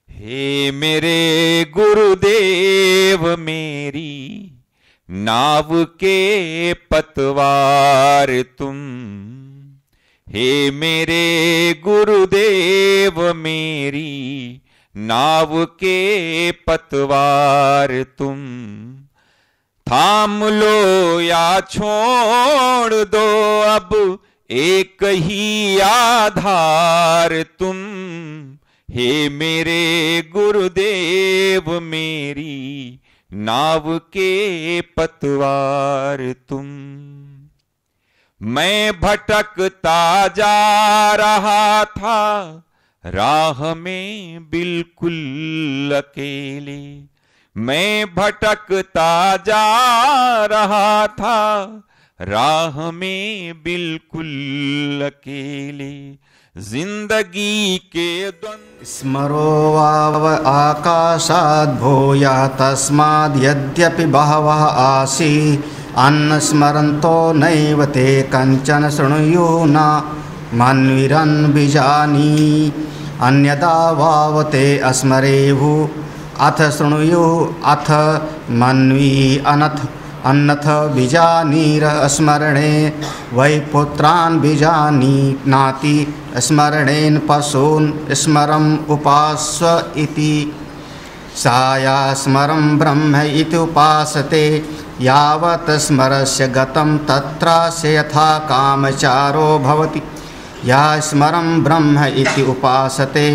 हे मेरे गुरुदेव मेरी नाव के पतवार तुम। हे मेरे गुरुदेव मेरी नाव के पतवार तुम। थाम लो या छोड़ दो अब एक ही आधार तुम। हे मेरे गुरुदेव मेरी नाव के पतवार तुम। मैं भटकता जा रहा था राह में बिल्कुल अकेले। मैं भटकता जा रहा था राह में बिल्कुल अकेले। जिंदगी के द्वंद्व स्मरो वाव आकाशाद् भूया तस्माद् यद्यपि बहवः आसी अन्स्मरन्तो नैव ते कंचन शृणुयुः न मन्विरन् बीजानि अन्यदा वावते अस्मरेयुः अथ शृणुयुः अथ मन्वी अनथ अन्नथ बीजानीर स्मरणे वै पुत्रान् बीजानीनाति स्मरणेन पशून् स्मरम् उपास्व इति। साया स्मरं ब्रह्म इति उपासते यावत् स्मरस्य गतं तत्रास्य यथा कामचारो भवति। या स्मरं ब्रह्म इति उपासते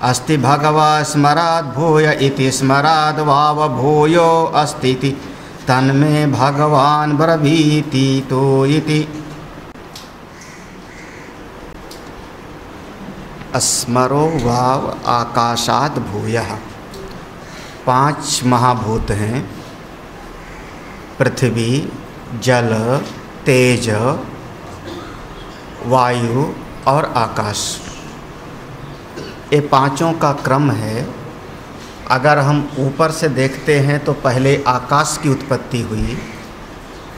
अस्ति भगवा स्मराद् भूय इति स्मराद् वाव भूयो अस्ति इति तन्मे भगवान् ब्रवीति तो इति। स्मरो वाव आकाशात् भूयः। 5 महाभूत हैं, पृथ्वी, जल, तेज, वायु और आकाश। ये पांचों का क्रम है। अगर हम ऊपर से देखते हैं तो पहले आकाश की उत्पत्ति हुई,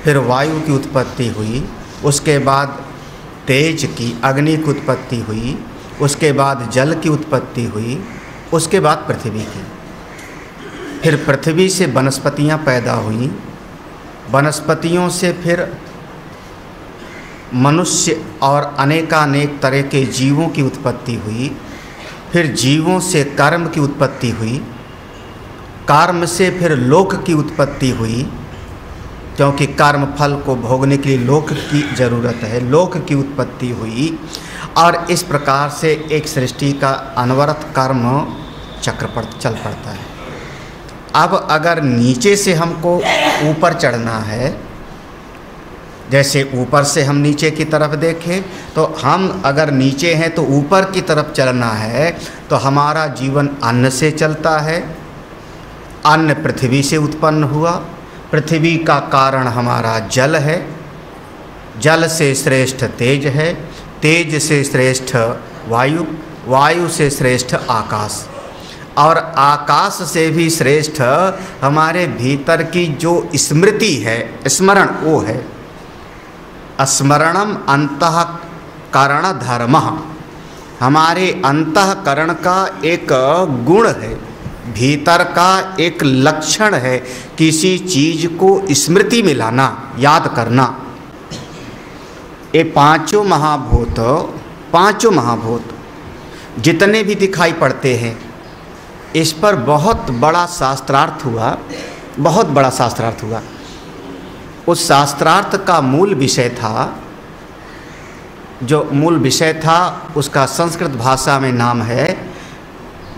फिर वायु की उत्पत्ति हुई, उसके बाद तेज की अग्नि की उत्पत्ति हुई, उसके बाद जल की उत्पत्ति हुई, उसके बाद पृथ्वी की। फिर पृथ्वी से वनस्पतियाँ पैदा हुई, वनस्पतियों से फिर मनुष्य और अनेकानेक तरह के जीवों की उत्पत्ति हुई। फिर जीवों से कर्म की उत्पत्ति हुई, कर्म से फिर लोक की उत्पत्ति हुई, क्योंकि कर्म फल को भोगने के लिए लोक की ज़रूरत है, लोक की उत्पत्ति हुई। और इस प्रकार से एक सृष्टि का अनवरत कर्म चक्र पर चल पड़ता है। अब अगर नीचे से हमको ऊपर चढ़ना है, जैसे ऊपर से हम नीचे की तरफ देखें तो हम अगर नीचे हैं तो ऊपर की तरफ चलना है तो हमारा जीवन अन्न से चलता है। अन्न पृथ्वी से उत्पन्न हुआ, पृथ्वी का कारण हमारा जल है, जल से श्रेष्ठ तेज है, तेज से श्रेष्ठ वायु, वायु से श्रेष्ठ आकाश, और आकाश से भी श्रेष्ठ हमारे भीतर की जो स्मृति है, स्मरण, वो है स्मरणम अंतःकरण धर्मः। हमारे अंतःकरण का एक गुण है, भीतर का एक लक्षण है, किसी चीज को स्मृति में लाना, याद करना। ये पांचों महाभूत जितने भी दिखाई पड़ते हैं, इस पर बहुत बड़ा शास्त्रार्थ हुआ, बहुत बड़ा शास्त्रार्थ हुआ। उस शास्त्रार्थ का मूल विषय था, जो मूल विषय था उसका संस्कृत भाषा में नाम है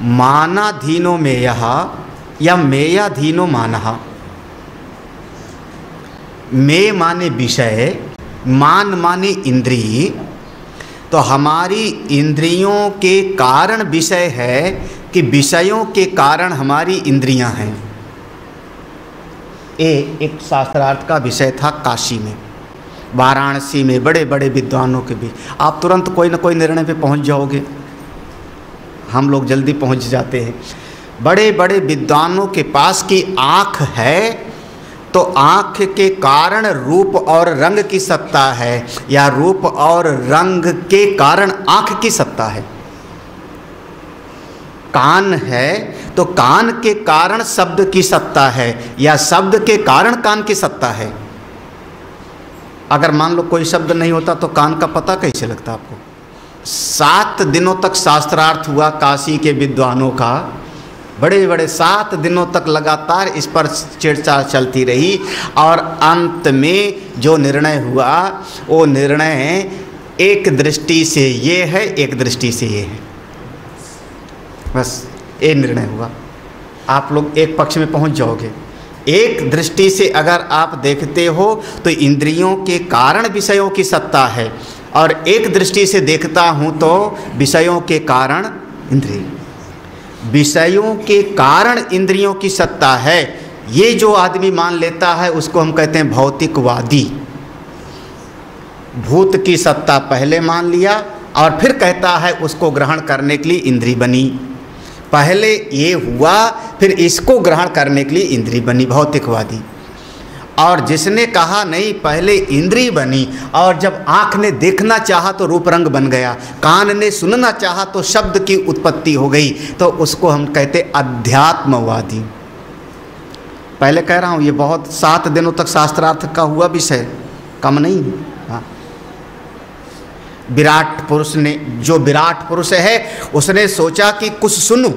मानाधीनो मेयः या मेयाधीनो मानः। मे माने विषय, मान माने इंद्रिय। तो हमारी इंद्रियों के कारण विषय है कि विषयों के कारण हमारी इंद्रियां हैं। एक शास्त्रार्थ का विषय था काशी में, वाराणसी में, बड़े बड़े विद्वानों के बीच। आप तुरंत कोई न कोई निर्णय पे पहुंच जाओगे, हम लोग जल्दी पहुंच जाते हैं। बड़े बड़े विद्वानों के पास की आँख है तो आँख के कारण रूप और रंग की सत्ता है, या रूप और रंग के कारण आँख की सत्ता है। कान है तो कान के कारण शब्द की सत्ता है या शब्द के कारण कान की सत्ता है? अगर मान लो कोई शब्द नहीं होता तो कान का पता कैसे लगता आपको? 7 दिनों तक शास्त्रार्थ हुआ काशी के विद्वानों का, बड़े बड़े 7 दिनों तक लगातार इस पर चर्चा चलती रही और अंत में जो निर्णय हुआ वो निर्णय एक दृष्टि से ये है, एक दृष्टि से ये है, बस ये निर्णय हुआ। आप लोग एक पक्ष में पहुंच जाओगे। एक दृष्टि से अगर आप देखते हो तो इंद्रियों के कारण विषयों की सत्ता है और एक दृष्टि से देखता हूँ तो विषयों के कारण इंद्रिय, विषयों के कारण इंद्रियों की सत्ता है। ये जो आदमी मान लेता है उसको हम कहते हैं भौतिकवादी। भूत की सत्ता पहले मान लिया और फिर कहता है उसको ग्रहण करने के लिए इंद्रिय बनी। पहले ये हुआ फिर इसको ग्रहण करने के लिए इंद्रिय बनी, भौतिकवादी। और जिसने कहा नहीं पहले इंद्रिय बनी और जब आँख ने देखना चाहा तो रूप रंग बन गया, कान ने सुनना चाहा तो शब्द की उत्पत्ति हो गई, तो उसको हम कहते अध्यात्मवादी। पहले कह रहा हूँ ये बहुत 7 दिनों तक शास्त्रार्थ का हुआ विषय, कम नहीं। हाँ, विराट पुरुष ने, जो विराट पुरुष है उसने सोचा कि कुछ सुनूं,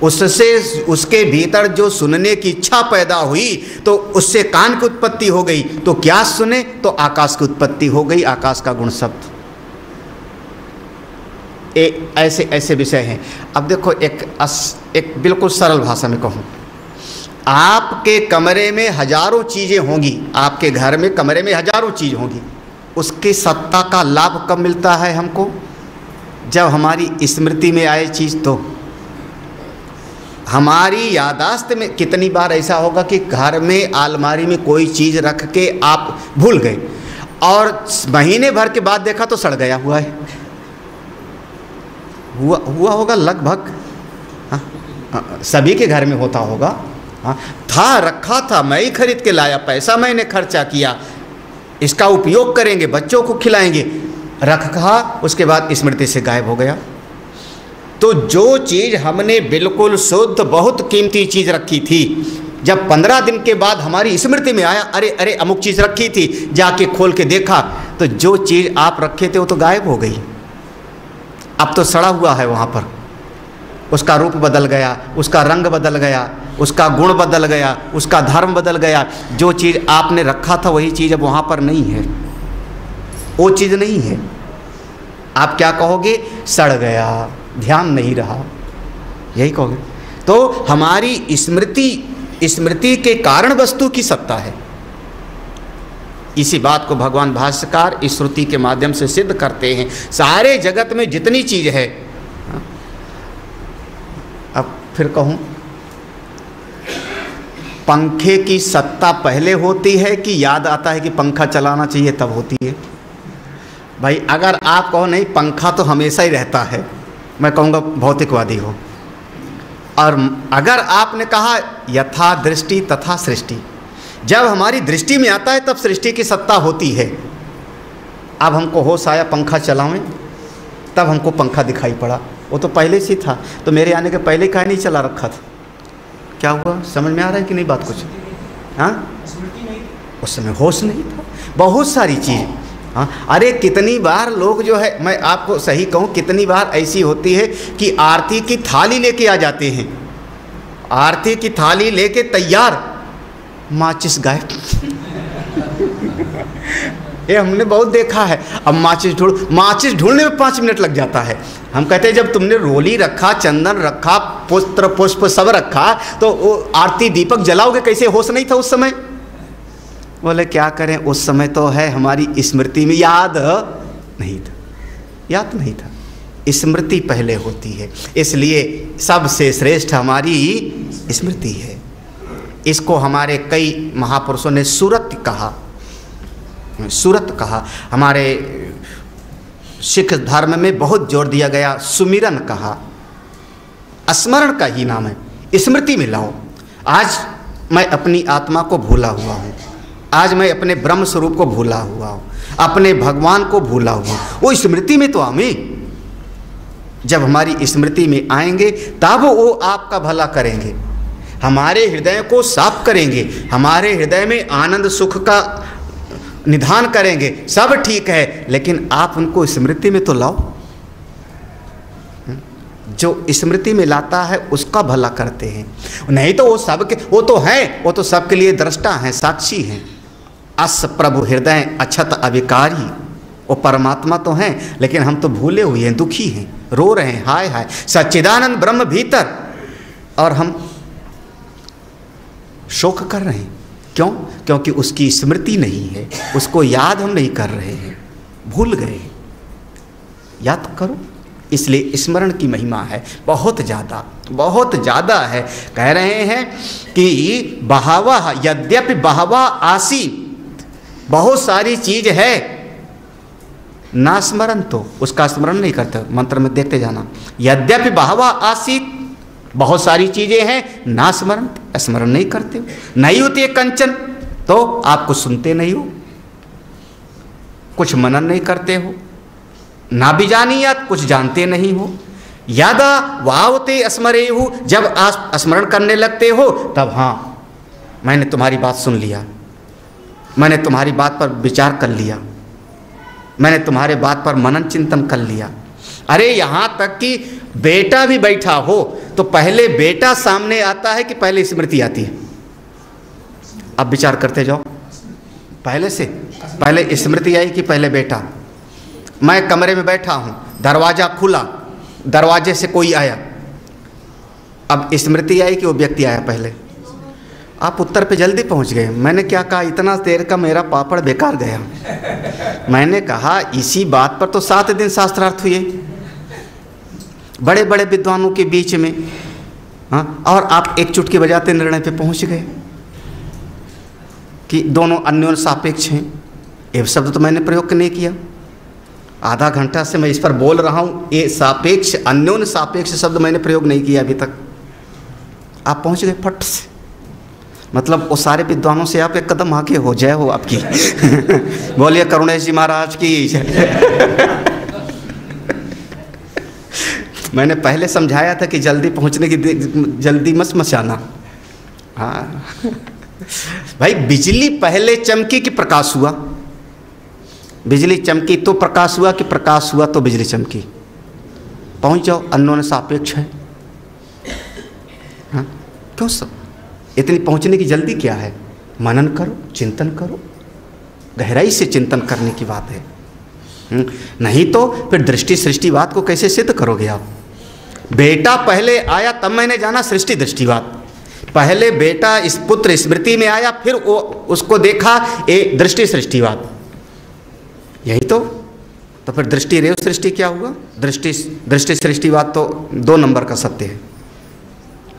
उससे उसके भीतर जो सुनने की इच्छा पैदा हुई तो उससे कान की उत्पत्ति हो गई, तो क्या सुने? तो आकाश की उत्पत्ति हो गई, आकाश का गुण शब्द। ऐसे ऐसे विषय हैं। अब देखो एक बिल्कुल सरल भाषा में कहूँ, आपके कमरे में हजारों चीज़ें होंगी, आपके घर में कमरे में हजारों चीज़ होंगी, उसकी सत्ता का लाभ कब मिलता है हमको? जब हमारी स्मृति में आए चीज़। तो हमारी यादाश्त में कितनी बार ऐसा होगा कि घर में अलमारी में कोई चीज़ रख के आप भूल गए और महीने भर के बाद देखा तो सड़ गया हुआ है, हुआ होगा लगभग। हाँ, सभी के घर में होता होगा। हाँ, था, रखा था, मैं ही खरीद के लाया, पैसा मैंने खर्चा किया, इसका उपयोग करेंगे, बच्चों को खिलाएंगे, रखा, उसके बाद स्मृति से गायब हो गया। तो जो चीज़ हमने बिल्कुल शुद्ध बहुत कीमती चीज़ रखी थी, जब 15 दिन के बाद हमारी स्मृति में आया, अरे अरे अमुक चीज़ रखी थी, जाके खोल के देखा तो जो चीज़ आप रखे थे वो तो गायब हो गई, अब तो सड़ा हुआ है वहाँ पर। उसका रूप बदल गया, उसका रंग बदल गया, उसका गुण बदल गया, उसका धर्म बदल गया। जो चीज़ आपने रखा था वही चीज़ अब वहाँ पर नहीं है, वो चीज़ नहीं है। आप क्या कहोगे? सड़ गया, ध्यान नहीं रहा, यही कहोगे। तो हमारी स्मृति के कारण वस्तु की सत्ता है। इसी बात को भगवान भाष्यकार इस श्रुति के माध्यम से सिद्ध करते हैं। सारे जगत में जितनी चीज़ है, अब फिर कहूँ, पंखे की सत्ता पहले होती है कि याद आता है कि पंखा चलाना चाहिए तब होती है? भाई अगर आप कहो नहीं पंखा तो हमेशा ही रहता है, मैं कहूँगा भौतिकवादी हो। और अगर आपने कहा यथा दृष्टि तथा सृष्टि, जब हमारी दृष्टि में आता है तब सृष्टि की सत्ता होती है। अब हमको होश आया पंखा चलावें, तब हमको पंखा दिखाई पड़ा, वो तो पहले से था, तो मेरे आने के पहले काहे नहीं चला रखा था? क्या हुआ? समझ में आ रहा है कि नहीं बात कुछ? हाँ, उस समय होश नहीं था, बहुत सारी चीज़। हाँ, अरे कितनी बार लोग जो है, मैं आपको सही कहूँ, कितनी बार ऐसी होती है कि आरती की थाली लेके आ जाते हैं, आरती की थाली लेके तैयार, माचिस गायब। ये हमने बहुत देखा है। अब माचिस ढूंढने में 5 मिनट लग जाता है। हम कहते हैं जब तुमने रोली रखा, चंदन रखा, पुष्प सब रखा, तो वो आरती दीपक जलाओगे कैसे? होश नहीं था उस समय? बोले क्या करें, उस समय तो है हमारी स्मृति में, याद नहीं था, याद नहीं था। स्मृति पहले होती है, इसलिए सबसे श्रेष्ठ हमारी स्मृति है। इसको हमारे कई महापुरुषों ने सूरत कहा, सूरत कहा। हमारे सिख धर्म में बहुत जोर दिया गया, सुमिरन कहा, स्मरण का ही नाम है, स्मृति में लाओ। आज मैं अपनी आत्मा को भूला हुआ हूँ, आज मैं अपने ब्रह्म स्वरूप को भूला हुआ हूँ, अपने भगवान को भूला हुआ हूँ, वो स्मृति में तो हमें जब हमारी स्मृति में आएंगे तब वो आपका भला करेंगे, हमारे हृदय को साफ करेंगे, हमारे हृदय में आनंद सुख का निधान करेंगे। सब ठीक है, लेकिन आप उनको स्मृति में तो लाओ। जो स्मृति में लाता है उसका भला करते हैं, नहीं तो वो सबके, वो तो हैं, वो तो सबके लिए दृष्टा हैं, साक्षी हैं। अस प्रभु हृदय अछत अविकारी, वो परमात्मा तो हैं, लेकिन हम तो भूले हुए हैं, दुखी हैं, रो रहे हैं, हाय हाय। सच्चिदानंद ब्रह्म भीतर, और हम शोक कर रहे हैं। क्यों? क्योंकि उसकी स्मृति नहीं है, उसको याद हम नहीं कर रहे हैं, भूल गए। याद करो। इसलिए स्मरण की महिमा है बहुत ज़्यादा है। कह रहे हैं कि बहावा, यद्यपि बहावा आसी, बहुत सारी चीज है, ना स्मरण तो उसका स्मरण नहीं करते। मंत्र में देखते जाना, यद्यपि बहावा आसी, बहुत सारी चीजें हैं, ना स्मरण, स्मरण नहीं करते हो। नहीं होती कंचन, तो आप कुछ सुनते नहीं हो, कुछ मनन नहीं करते हो, ना भी जानियत, कुछ जानते नहीं हो। यदा वावते स्मरेहु, जब आप स्मरण करने लगते हो तब हाँ, मैंने तुम्हारी बात सुन लिया, मैंने तुम्हारी बात पर विचार कर लिया, मैंने तुम्हारे बात पर मनन चिंतन कर लिया। अरे यहाँ तक कि बेटा भी बैठा हो तो पहले बेटा सामने आता है कि पहले स्मृति आती है? अब विचार करते जाओ, पहले से पहले स्मृति आई कि पहले बेटा? मैं कमरे में बैठा हूँ, दरवाज़ा खुला, दरवाजे से कोई आया, अब स्मृति आई कि वो व्यक्ति आया पहले? आप उत्तर पे जल्दी पहुँच गए। मैंने क्या कहा, इतना देर का मेरा पापड़ बेकार गया। मैंने कहा इसी बात पर तो 7 दिन शास्त्रार्थ हुए बड़े बड़े विद्वानों के बीच में, हाँ, और आप एक चुटकी बजाते निर्णय पे पहुँच गए कि दोनों अन्योन सापेक्ष हैं। ये शब्द तो मैंने प्रयोग नहीं किया, आधा घंटा से मैं इस पर बोल रहा हूँ, ये सापेक्ष, अन्योन सापेक्ष शब्द मैंने प्रयोग नहीं किया अभी तक। आप पहुँच गए फट से, मतलब वो सारे विद्वानों से आप एक कदम आगे हो। जय हो आपकी। बोलिए करुणेश जी महाराज की। मैंने पहले समझाया था कि जल्दी पहुँचने की जल्दी मत मचाना। हाँ भाई, बिजली पहले चमकी कि प्रकाश हुआ? बिजली चमकी तो प्रकाश हुआ कि प्रकाश हुआ तो बिजली चमकी? पहुंच जाओ, अन्योन्य सापेक्ष है। हाँ, क्यों सब इतनी पहुंचने की जल्दी क्या है? मनन करो, चिंतन करो, गहराई से चिंतन करने की बात है। नहीं तो फिर दृष्टि सृष्टिवाद को कैसे सिद्ध करोगे आप? बेटा पहले आया तब मैंने जाना सृष्टि दृष्टिवाद। पहले बेटा इस पुत्र स्मृति में आया, फिर वो उसको देखा ये दृष्टि सृष्टिवाद। यही तो फिर दृष्टि रेव सृष्टि क्या हुआ? दृष्टि सृष्टिवाद तो 2 नंबर का सत्य है,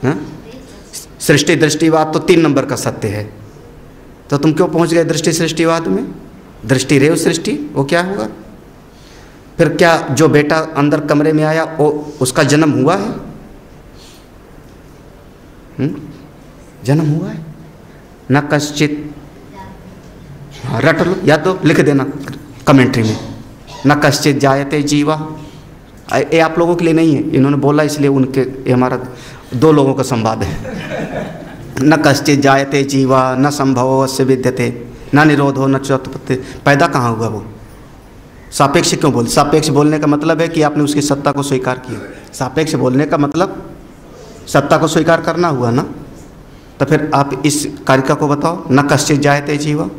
हाँ? सृष्टि दृष्टिवाद तो 3 नंबर का सत्य है। तो तुम क्यों पहुंच गए दृष्टि सृष्टिवाद में? दृष्टि रेव सृष्टि वो क्या होगा? फिर क्या जो बेटा अंदर कमरे में आया वो उसका जन्म हुआ है? जन्म हुआ है? न कश्चित, रट लो या तो लिख देना कमेंट्री में, न कश्चित जायते जीवा। ये आप लोगों के लिए नहीं है, इन्होंने बोला इसलिए उनके, ये हमारा 2 लोगों का संवाद है। न कश्चित जायते जीवा न संभवो अस्य विद्यते न निरोधो न चोत्पत्ति। पैदा कहाँ हुआ वो? सापेक्ष क्यों बोल? सापेक्ष बोलने का मतलब है कि आपने उसकी सत्ता को स्वीकार किया। सापेक्ष बोलने का मतलब सत्ता को स्वीकार करना हुआ ना। तो फिर आप इस कारिका को बताओ, न कश्चित जायते जीवा,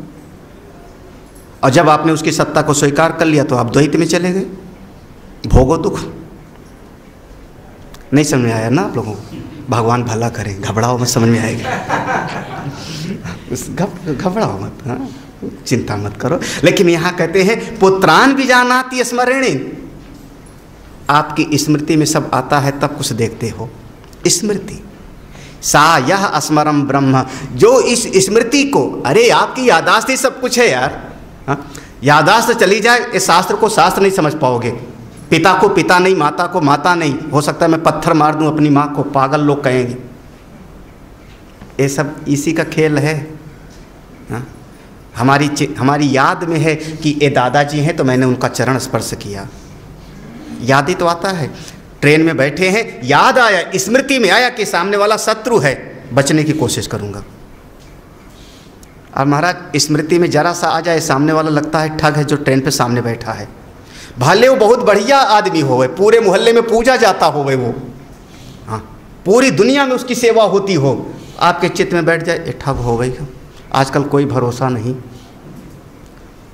और जब आपने उसकी सत्ता को स्वीकार कर लिया तो आप द्वैत में चले गए, भोगो दुख। नहीं समझ में आया ना आप लोगों को? भगवान भला करें, घबराओ मत, समझ में आएगा। घबराओ मत, हाँ, चिंता मत करो। लेकिन यहाँ कहते हैं पुत्रान भी जानाति स्मरणे। आपकी स्मृति में सब आता है तब कुछ देखते हो। स्मृति सा यह स्मरम ब्रह्म, जो इस स्मृति को, अरे आपकी यादाश्त ही सब कुछ है यार। हाँ? यादाश्त चली जाए, इस शास्त्र को शास्त्र नहीं समझ पाओगे। पिता को पिता नहीं, माता को माता नहीं। हो सकता है मैं पत्थर मार दूं अपनी माँ को, पागल लोग कहेंगे। ये सब इसी का खेल है। हाँ? हमारी याद में है कि ये दादाजी हैं तो मैंने उनका चरण स्पर्श किया, याद ही तो आता है। ट्रेन में बैठे हैं, याद आया, स्मृति में आया कि सामने वाला शत्रु है, बचने की कोशिश करूंगा। और महाराज स्मृति में जरा सा आ जाए, सामने वाला लगता है ठग है जो ट्रेन पे सामने बैठा है, भले वो बहुत बढ़िया आदमी होवे, पूरे मोहल्ले में पूजा जाता होवे वो, हाँ, पूरी दुनिया में उसकी सेवा होती हो, आपके चित्त में बैठ जाए ये ठग हो गई। आजकल कोई भरोसा नहीं,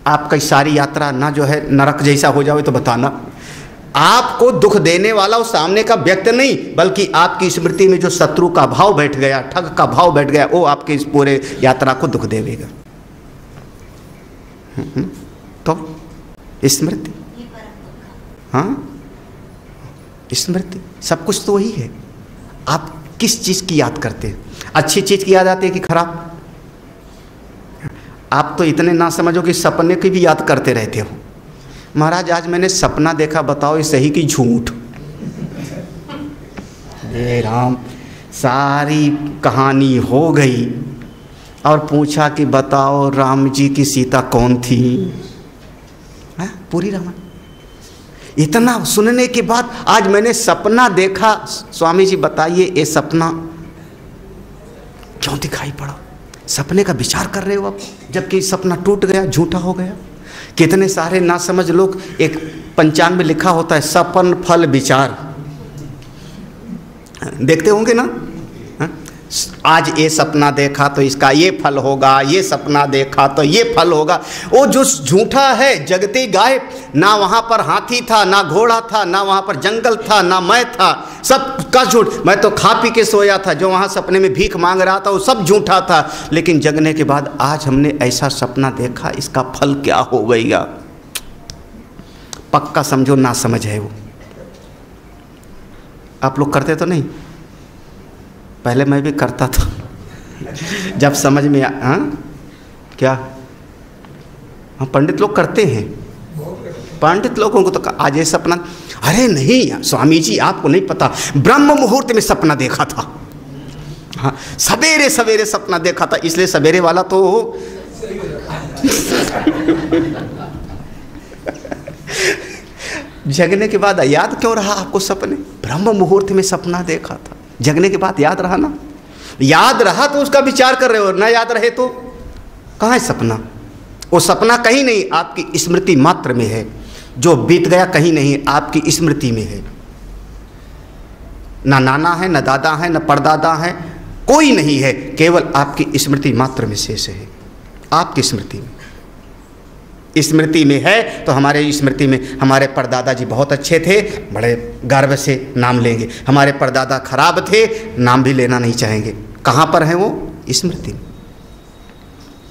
आपकी सारी यात्रा ना जो है नरक जैसा हो जाए तो बताना। आपको दुख देने वाला उस सामने का व्यक्ति नहीं, बल्कि आपकी स्मृति में जो शत्रु का भाव बैठ गया, ठग का भाव बैठ गया, वो आपके इस पूरे यात्रा को दुख देगा। तो स्मृति, हाँ, स्मृति सब कुछ तो वही है। आप किस चीज़ की याद करते हैं? अच्छी चीज़ की याद आती है कि खराब? आप तो इतने ना समझो कि सपने की भी याद करते रहते हो। महाराज आज मैंने सपना देखा, बताओ ये सही कि झूठ? हे राम, सारी कहानी हो गई और पूछा कि बताओ राम जी की सीता कौन थी? है पूरी रामायण। इतना सुनने के बाद आज मैंने सपना देखा, स्वामी जी बताइए ये सपना क्यों दिखाई पड़ा? सपने का विचार कर रहे हो आप, जबकि सपना टूट गया, झूठा हो गया। कितने सारे ना समझ लोग, एक पंचांग में लिखा होता है सपन फल विचार, देखते होंगे ना, आज ये सपना देखा तो इसका ये फल होगा, ये सपना देखा तो ये फल होगा। वो जो झूठा है, जगती गायब, ना वहाँ पर हाथी था, ना घोड़ा था, ना वहाँ पर जंगल था, ना मैं था, सब का झूठ। मैं तो खा पी के सोया था, जो वहाँ सपने में भीख मांग रहा था वो सब झूठा था। लेकिन जगने के बाद आज हमने ऐसा सपना देखा, इसका फल क्या हो गया? पक्का समझो ना समझ है वो। आप लोग करते तो नहीं? पहले मैं भी करता था जब समझ में हाँ क्या, हाँ पंडित लोग करते हैं, पंडित लोगों को तो आज ये सपना, अरे नहीं स्वामी जी आपको नहीं पता, ब्रह्म मुहूर्त में सपना देखा था। हाँ सवेरे सवेरे सपना देखा था, इसलिए सवेरे वाला तो जगने के बाद याद क्यों रहा आपको सपने? ब्रह्म मुहूर्त में सपना देखा था, जगने के बाद याद रहा ना। याद रहा तो उसका विचार कर रहे हो, ना याद रहे तो कहाँ है सपना? वो सपना कहीं नहीं, आपकी स्मृति मात्र में है। जो बीत गया कहीं नहीं, आपकी स्मृति में है। ना नाना है, ना दादा है, ना परदादा है, कोई नहीं है, केवल आपकी स्मृति मात्र में शेष है। आपकी स्मृति में, स्मृति में है तो हमारे स्मृति में हमारे परदादा जी बहुत अच्छे थे, बड़े गर्व से नाम लेंगे। हमारे परदादा खराब थे, नाम भी लेना नहीं चाहेंगे। कहाँ पर है वो? स्मृति में।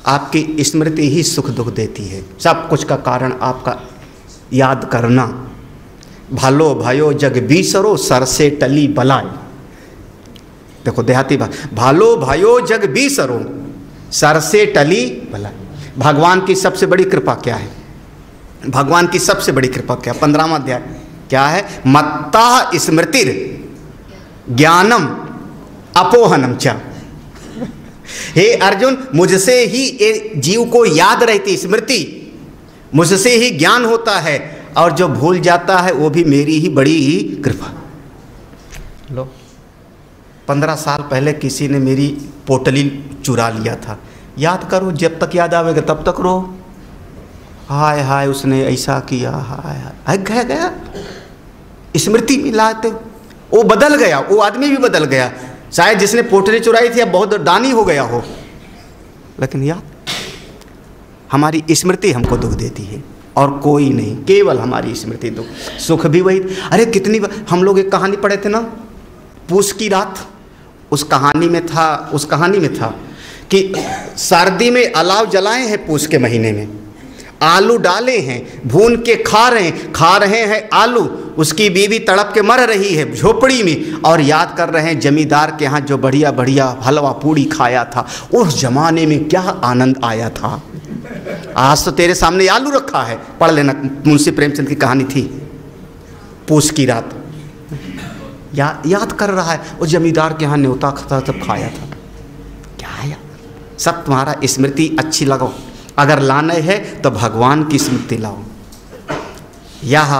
आपकी स्मृति ही सुख दुख देती है। सब कुछ का कारण आपका याद करना। भालो भयो जग बीसरो सर से टली बलाय। देखो देहाती बात, भालो भयो जग बीसरो सर से टली बलाय। भगवान की सबसे बड़ी कृपा क्या है? भगवान की सबसे बड़ी कृपा क्या? 15वां अध्याय क्या है? मत्ता स्मृतिर ज्ञानम अपोहनम च। हे अर्जुन, मुझसे ही ये जीव को याद रहती स्मृति, मुझसे ही ज्ञान होता है, और जो भूल जाता है वो भी मेरी ही बड़ी ही कृपा। लो 15 साल पहले किसी ने मेरी पोटली चुरा लिया था, याद करो, जब तक याद आवेगा तब तक रो, हाय हाय उसने ऐसा किया, हाय हाय गया गया। स्मृति मिलाते वो बदल गया, वो आदमी भी बदल गया। शायद जिसने पोटली चुराई थी अब बहुत दानी हो गया हो, लेकिन याद, हमारी स्मृति हमको दुख देती है और कोई नहीं, केवल हमारी स्मृति दुख। सुख भी वही। अरे कितनी हम लोग एक कहानी पढ़े थे ना, पूस की रात। उस कहानी में था कि सर्दी में अलाव जलाए हैं, पूस के महीने में आलू डाले हैं, भून के खा रहे हैं आलू। उसकी बीवी तड़प के मर रही है झोपड़ी में, और याद कर रहे हैं जमींदार के यहाँ जो बढ़िया बढ़िया हलवा पूड़ी खाया था, उस जमाने में क्या आनंद आया था। आज तो तेरे सामने आलू रखा है, पढ़ लेना, मुंशी प्रेमचंद की कहानी थी, पूस की रात। याद कर रहा है उस जमींदार के यहाँ न्योता खाता तब खाया था। क्या है? सब तुम्हारा स्मृति अच्छी लगाओ। अगर लाने है तो भगवान की स्मृति लाओ। यह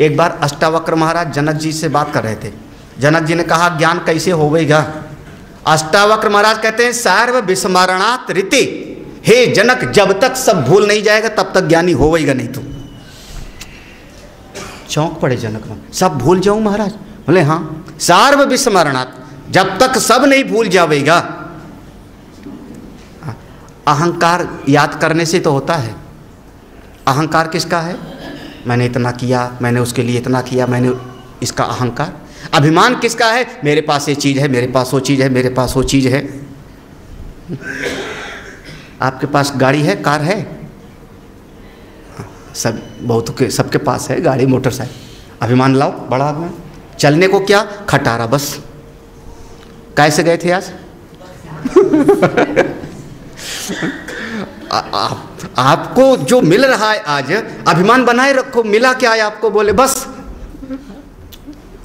एक बार अष्टावक्र महाराज जनक जी से बात कर रहे थे। जनक जी ने कहा ज्ञान कैसे होवेगा? अष्टावक्र महाराज कहते हैं सर्व विस्मरणात् रीति, हे जनक जब तक सब भूल नहीं जाएगा तब तक ज्ञानी होवेगा नहीं। तो चौंक पड़े जनक, सब भूल जाऊं महाराज? बोले हाँ, सर्व विस्मरणात्, जब तक सब नहीं भूल जावेगा। अहंकार याद करने से तो होता है। अहंकार किसका है? मैंने इतना किया, मैंने उसके लिए इतना किया, मैंने इसका अहंकार। अभिमान किसका है? मेरे पास ये चीज़ है, मेरे पास वो चीज़ है, मेरे पास वो चीज़ है। आपके पास गाड़ी है, कार है, सब बहुत के सबके पास है गाड़ी, मोटरसाइकिल। अभिमान लाओ, बड़ा अभिमान। चलने को क्या? खटारा बस। कैसे गए थे आज? आपको जो मिल रहा है आज, अभिमान बनाए रखो। मिला क्या है आपको? बोले बस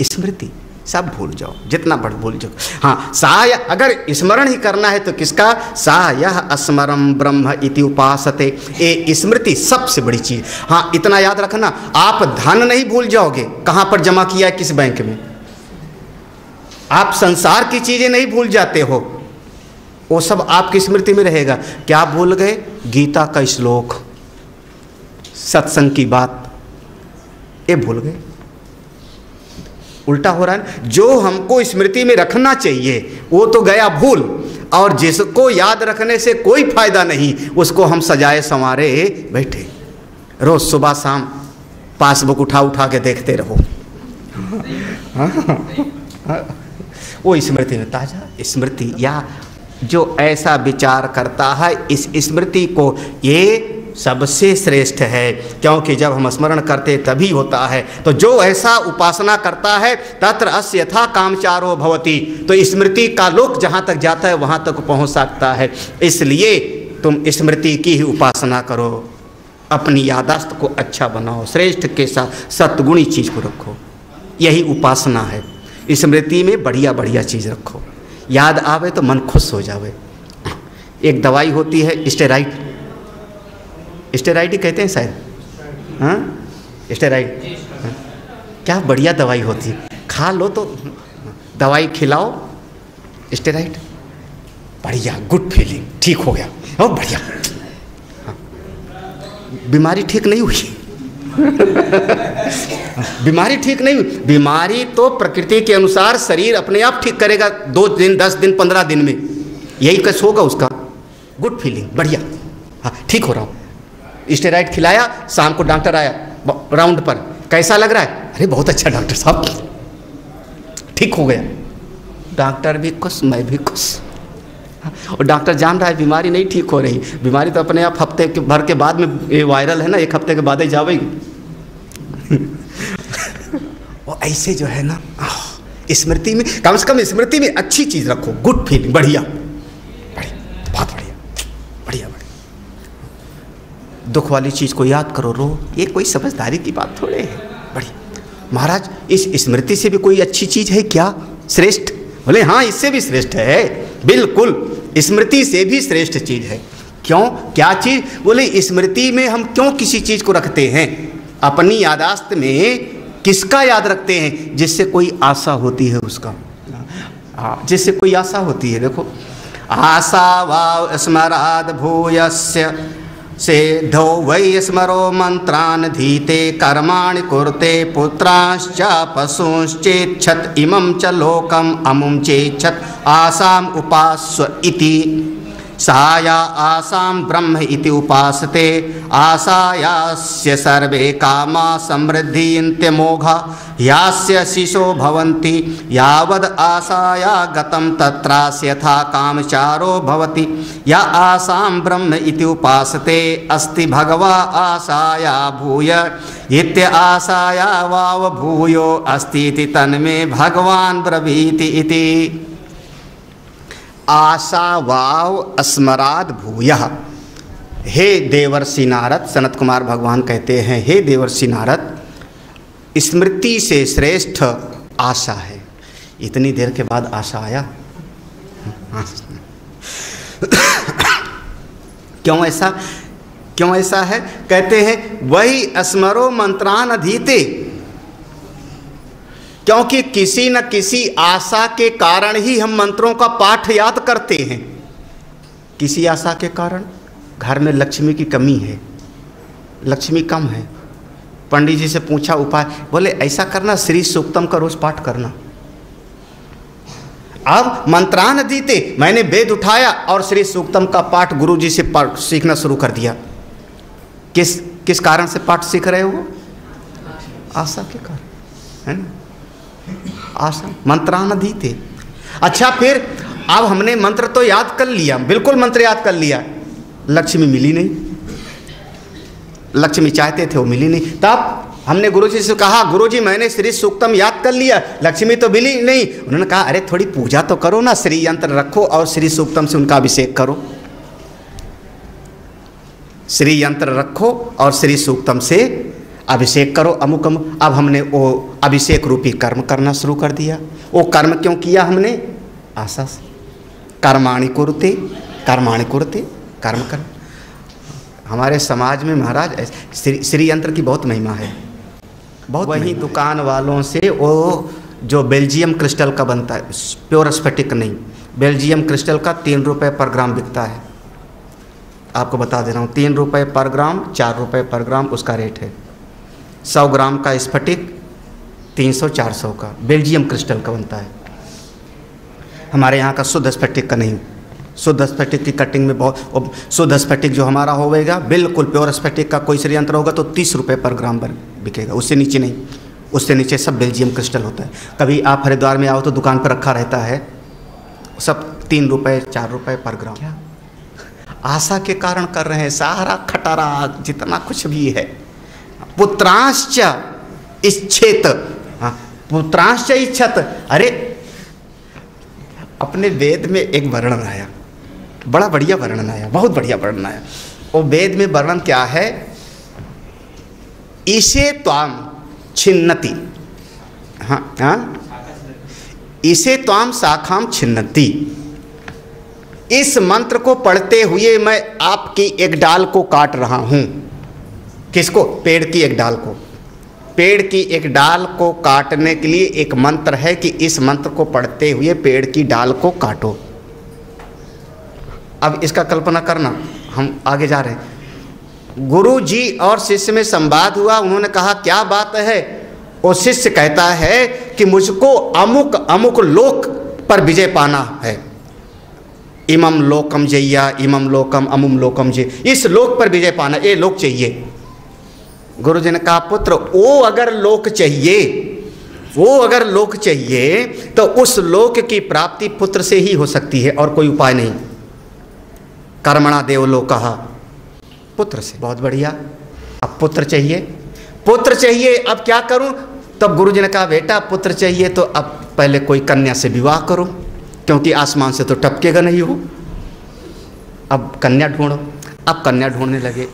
स्मृति, सब भूल जाओ, जितना बढ़ भूल जाओ। हाँ, साय अगर स्मरण ही करना है तो किसका? सा यह स्मरम ब्रह्म इति उपासते। ये स्मृति सबसे बड़ी चीज। हाँ, इतना याद रखना, आप धन नहीं भूल जाओगे कहाँ पर जमा किया है, किस बैंक में। आप संसार की चीजें नहीं भूल जाते हो, वो सब आपकी स्मृति में रहेगा। क्या भूल गए? गीता का श्लोक, सत्संग की बात, ये भूल गए। उल्टा हो रहा है। जो हमको स्मृति में रखना चाहिए वो तो गया भूल, और जिसको याद रखने से कोई फायदा नहीं उसको हम सजाए संवारे बैठे। रोज सुबह शाम पासबुक उठा उठा के देखते रहो। वो स्मृति में ताजा स्मृति, या जो ऐसा विचार करता है इस स्मृति को, ये सबसे श्रेष्ठ है। क्योंकि जब हम स्मरण करते तभी होता है। तो जो ऐसा उपासना करता है तत्र अस्य यथा कामचारो भवति, तो स्मृति का लोक जहाँ तक जाता है वहाँ तक पहुँच सकता है। इसलिए तुम स्मृति की ही उपासना करो, अपनी यादाश्त को अच्छा बनाओ, श्रेष्ठ के साथ सत्गुणी चीज़ को रखो, यही उपासना है। स्मृति में बढ़िया बढ़िया चीज़ रखो, याद आवे तो मन खुश हो जावे। एक दवाई होती है स्टेराइड, स्टेराइड ही कहते हैं शायद, हाँ स्टेराइड, क्या बढ़िया दवाई होती है। खा लो तो दवाई खिलाओ, स्टेराइड, बढ़िया, गुड फीलिंग, ठीक हो गया, ओ बढ़िया। हाँ। बीमारी ठीक नहीं हुई। बीमारी ठीक नहीं हुई। बीमारी तो प्रकृति के अनुसार शरीर अपने आप ठीक करेगा, 2 दिन 10 दिन 15 दिन में, यही कैसे होगा उसका? गुड फीलिंग, बढ़िया, हाँ ठीक हो रहा हूँ। स्टेरॉइड खिलाया, शाम को डॉक्टर आया राउंड पर, कैसा लग रहा है? अरे बहुत अच्छा डॉक्टर साहब, ठीक हो गया। डॉक्टर भी खुश, मैं भी खुश। और डॉक्टर जान रहा है बीमारी नहीं ठीक हो रही, बीमारी तो अपने आप हफ्ते के भर के बाद में, ये वायरल है ना, 1 हफ्ते के बाद ही जावेगी। वो ऐसे जो है ना, स्मृति में कम से कम स्मृति में अच्छी चीज रखो, गुड फीलिंग, बढ़िया बहुत बढ़िया, बढ़िया बढ़िया। दुख वाली चीज को याद करो, रो, ये कोई समझदारी की बात थोड़े है, बढ़िया। महाराज इस स्मृति से भी कोई अच्छी चीज है क्या श्रेष्ठ? बोले हाँ, इससे भी श्रेष्ठ है, बिल्कुल स्मृति से भी श्रेष्ठ चीज है। क्यों? क्या चीज? बोले स्मृति में हम क्यों किसी चीज को रखते हैं? अपनी यादाश्त में किसका याद रखते हैं? जिससे कोई आशा होती है उसका, जिससे कोई आशा होती है। देखो, आशा वाव स्मराद भूयस्य सेधो वै स्मरो मंत्रान धीते कर्माणि कुरुते पुत्राश्च पशुश्चेच्छत इमं च लोकम अमुं चेच्छत आसाम उपास्व इति। साया आसाम ब्रह्म इति उपासते आसायास्य सर्वे कामा समृद्धियन्ते मोघा यास्य शिशो भवन्ति यावद आसाया गतं तत्रास्य यथा कामचारो भवति। या आसाम ब्रह्म इति उपासते अस्ति भगवा आसाया भूय इत्य आसाया वाव भूयो अस्ति इति तन्मे भगवान ब्रवीति इति। आशा वाव स्मराद भूयः। हे देवर्षि नारद, सनत कुमार भगवान कहते हैं, हे देवर्षि नारद, स्मृति से श्रेष्ठ आशा है। इतनी देर के बाद आशा आया। क्यों ऐसा है? कहते हैं वही स्मरो मंत्रान अधीते, क्योंकि किसी न किसी आशा के कारण ही हम मंत्रों का पाठ याद करते हैं। किसी आशा के कारण, घर में लक्ष्मी की कमी है, लक्ष्मी कम है, पंडित जी से पूछा उपाय, बोले ऐसा करना, श्री सूक्तम का रोज पाठ करना। अब मंत्रान दीते, मैंने वेद उठाया और श्री सूक्तम का पाठ गुरु जी से सीखना शुरू कर दिया। किस कारण से पाठ सीख रहे हो? आशा के कारण, है ना? आशा, मंत्रान दीते। अच्छा, फिर अब हमने मंत्र तो याद कर लिया, बिल्कुल मंत्र याद कर लिया, लक्ष्मी मिली नहीं। लक्ष्मी चाहते थे, वो मिली नहीं। तब हमने गुरुजी से कहा, गुरुजी मैंने श्री सूक्तम याद कर लिया, लक्ष्मी तो मिली नहीं। उन्होंने कहा, अरे थोड़ी पूजा तो करो ना, श्री यंत्र रखो और श्री सूक्तम से उनका अभिषेक करो। श्री यंत्र रखो और श्री सूक्तम से अभिषेक करो, अमुक अमुक। अब हमने वो अभिषेक रूपी कर्म करना शुरू कर दिया। वो कर्म क्यों किया हमने? आशा से। कर्माणि कुरुते, कर्माणि कुरुते, कर्म कर्म। हमारे समाज में महाराज श्री यंत्र की बहुत महिमा है, बहुत। वहीं दुकान वालों से वो जो बेल्जियम क्रिस्टल का बनता है, प्योर स्फटिक नहीं, बेल्जियम क्रिस्टल का 3 रुपये पर ग्राम बिकता है। आपको बता दे रहा हूँ, 3 रुपये पर ग्राम, 4 रुपये पर ग्राम उसका रेट है। 100 ग्राम का स्फटिक 300-400 का बेल्जियम क्रिस्टल का बनता है। हमारे यहाँ का शुद्ध स्फटिक का नहीं। शुद्ध स्फटिक की कटिंग में बहुत, शुद्ध स्फटिक जो हमारा होगा बिल्कुल प्योर स्फटिक का कोई श्रीयंत्र होगा तो 30 रुपये पर ग्राम बिकेगा, उससे नीचे नहीं। उससे नीचे सब बेल्जियम क्रिस्टल होता है। कभी आप हरिद्वार में आओ तो दुकान पर रखा रहता है, सब 3 रुपये 4 रुपये पर ग्राम। क्या आशा के कारण कर रहे हैं, सारा खटारा जितना कुछ भी है। पुत्रांश्च इच्छेत, हाँ, पुत्रांश्च इच्छत। अरे अपने वेद में एक वर्णन आया, बड़ा बढ़िया वर्णन आया, बहुत बढ़िया वर्णन आया। वो वेद में वर्णन क्या है? इसे त्वाम छिन्नति, हाँ हाँ, इसे त्वाम शाखाम छिन्नति। इस मंत्र को पढ़ते हुए मैं आपकी एक डाल को काट रहा हूं। किसको? पेड़ की एक डाल को। पेड़ की एक डाल को काटने के लिए एक मंत्र है कि इस मंत्र को पढ़ते हुए पेड़ की डाल को काटो। अब इसका कल्पना करना, हम आगे जा रहे हैं। गुरु जी और शिष्य में संवाद हुआ। उन्होंने कहा, क्या बात है? वो शिष्य कहता है कि मुझको अमुक अमुक लोक पर विजय पाना है। इमम लोकम जय्या, इमम लोकम अमुम लोकम जय, इस लोक पर विजय पाना, ये लोक चाहिए। गुरु जी ने कहा, पुत्र वो अगर लोक चाहिए, वो अगर लोक चाहिए तो उस लोक की प्राप्ति पुत्र से ही हो सकती है और कोई उपाय नहीं। कर्मणा देवलोकः, पुत्र से। बहुत बढ़िया। अब पुत्र चाहिए, पुत्र चाहिए, अब क्या करूं? तब गुरु जी ने कहा, बेटा पुत्र चाहिए तो अब पहले कोई कन्या से विवाह करो, क्योंकि आसमान से तो टपकेगा नहीं हो। अब कन्या ढूंढो। अब कन्या ढूंढने लगे।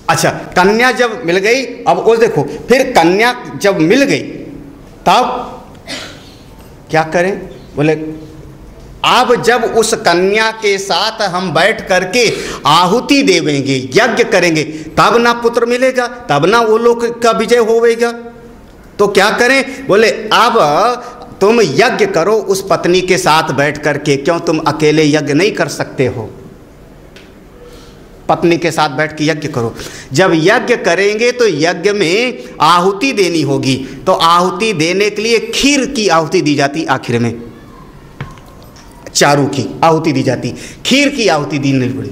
अच्छा, कन्या जब मिल गई, अब वो देखो, फिर कन्या जब मिल गई तब क्या करें? बोले अब जब उस कन्या के साथ हम बैठ करके आहुति देवेंगे, यज्ञ करेंगे, तब ना पुत्र मिलेगा, तब ना वो लोक का विजय होवेगा। तो क्या करें? बोले अब तुम यज्ञ करो उस पत्नी के साथ बैठ करके। क्यों? तुम अकेले यज्ञ नहीं कर सकते हो, पत्नी के साथ बैठ के यज्ञ करो। जब यज्ञ करेंगे तो यज्ञ में आहुति देनी होगी, तो आहुति देने के लिए खीर की आहुति दी जाती। आखिर में चारू की आहुति दी जाती, खीर की आहुति दी नहीं पड़ी।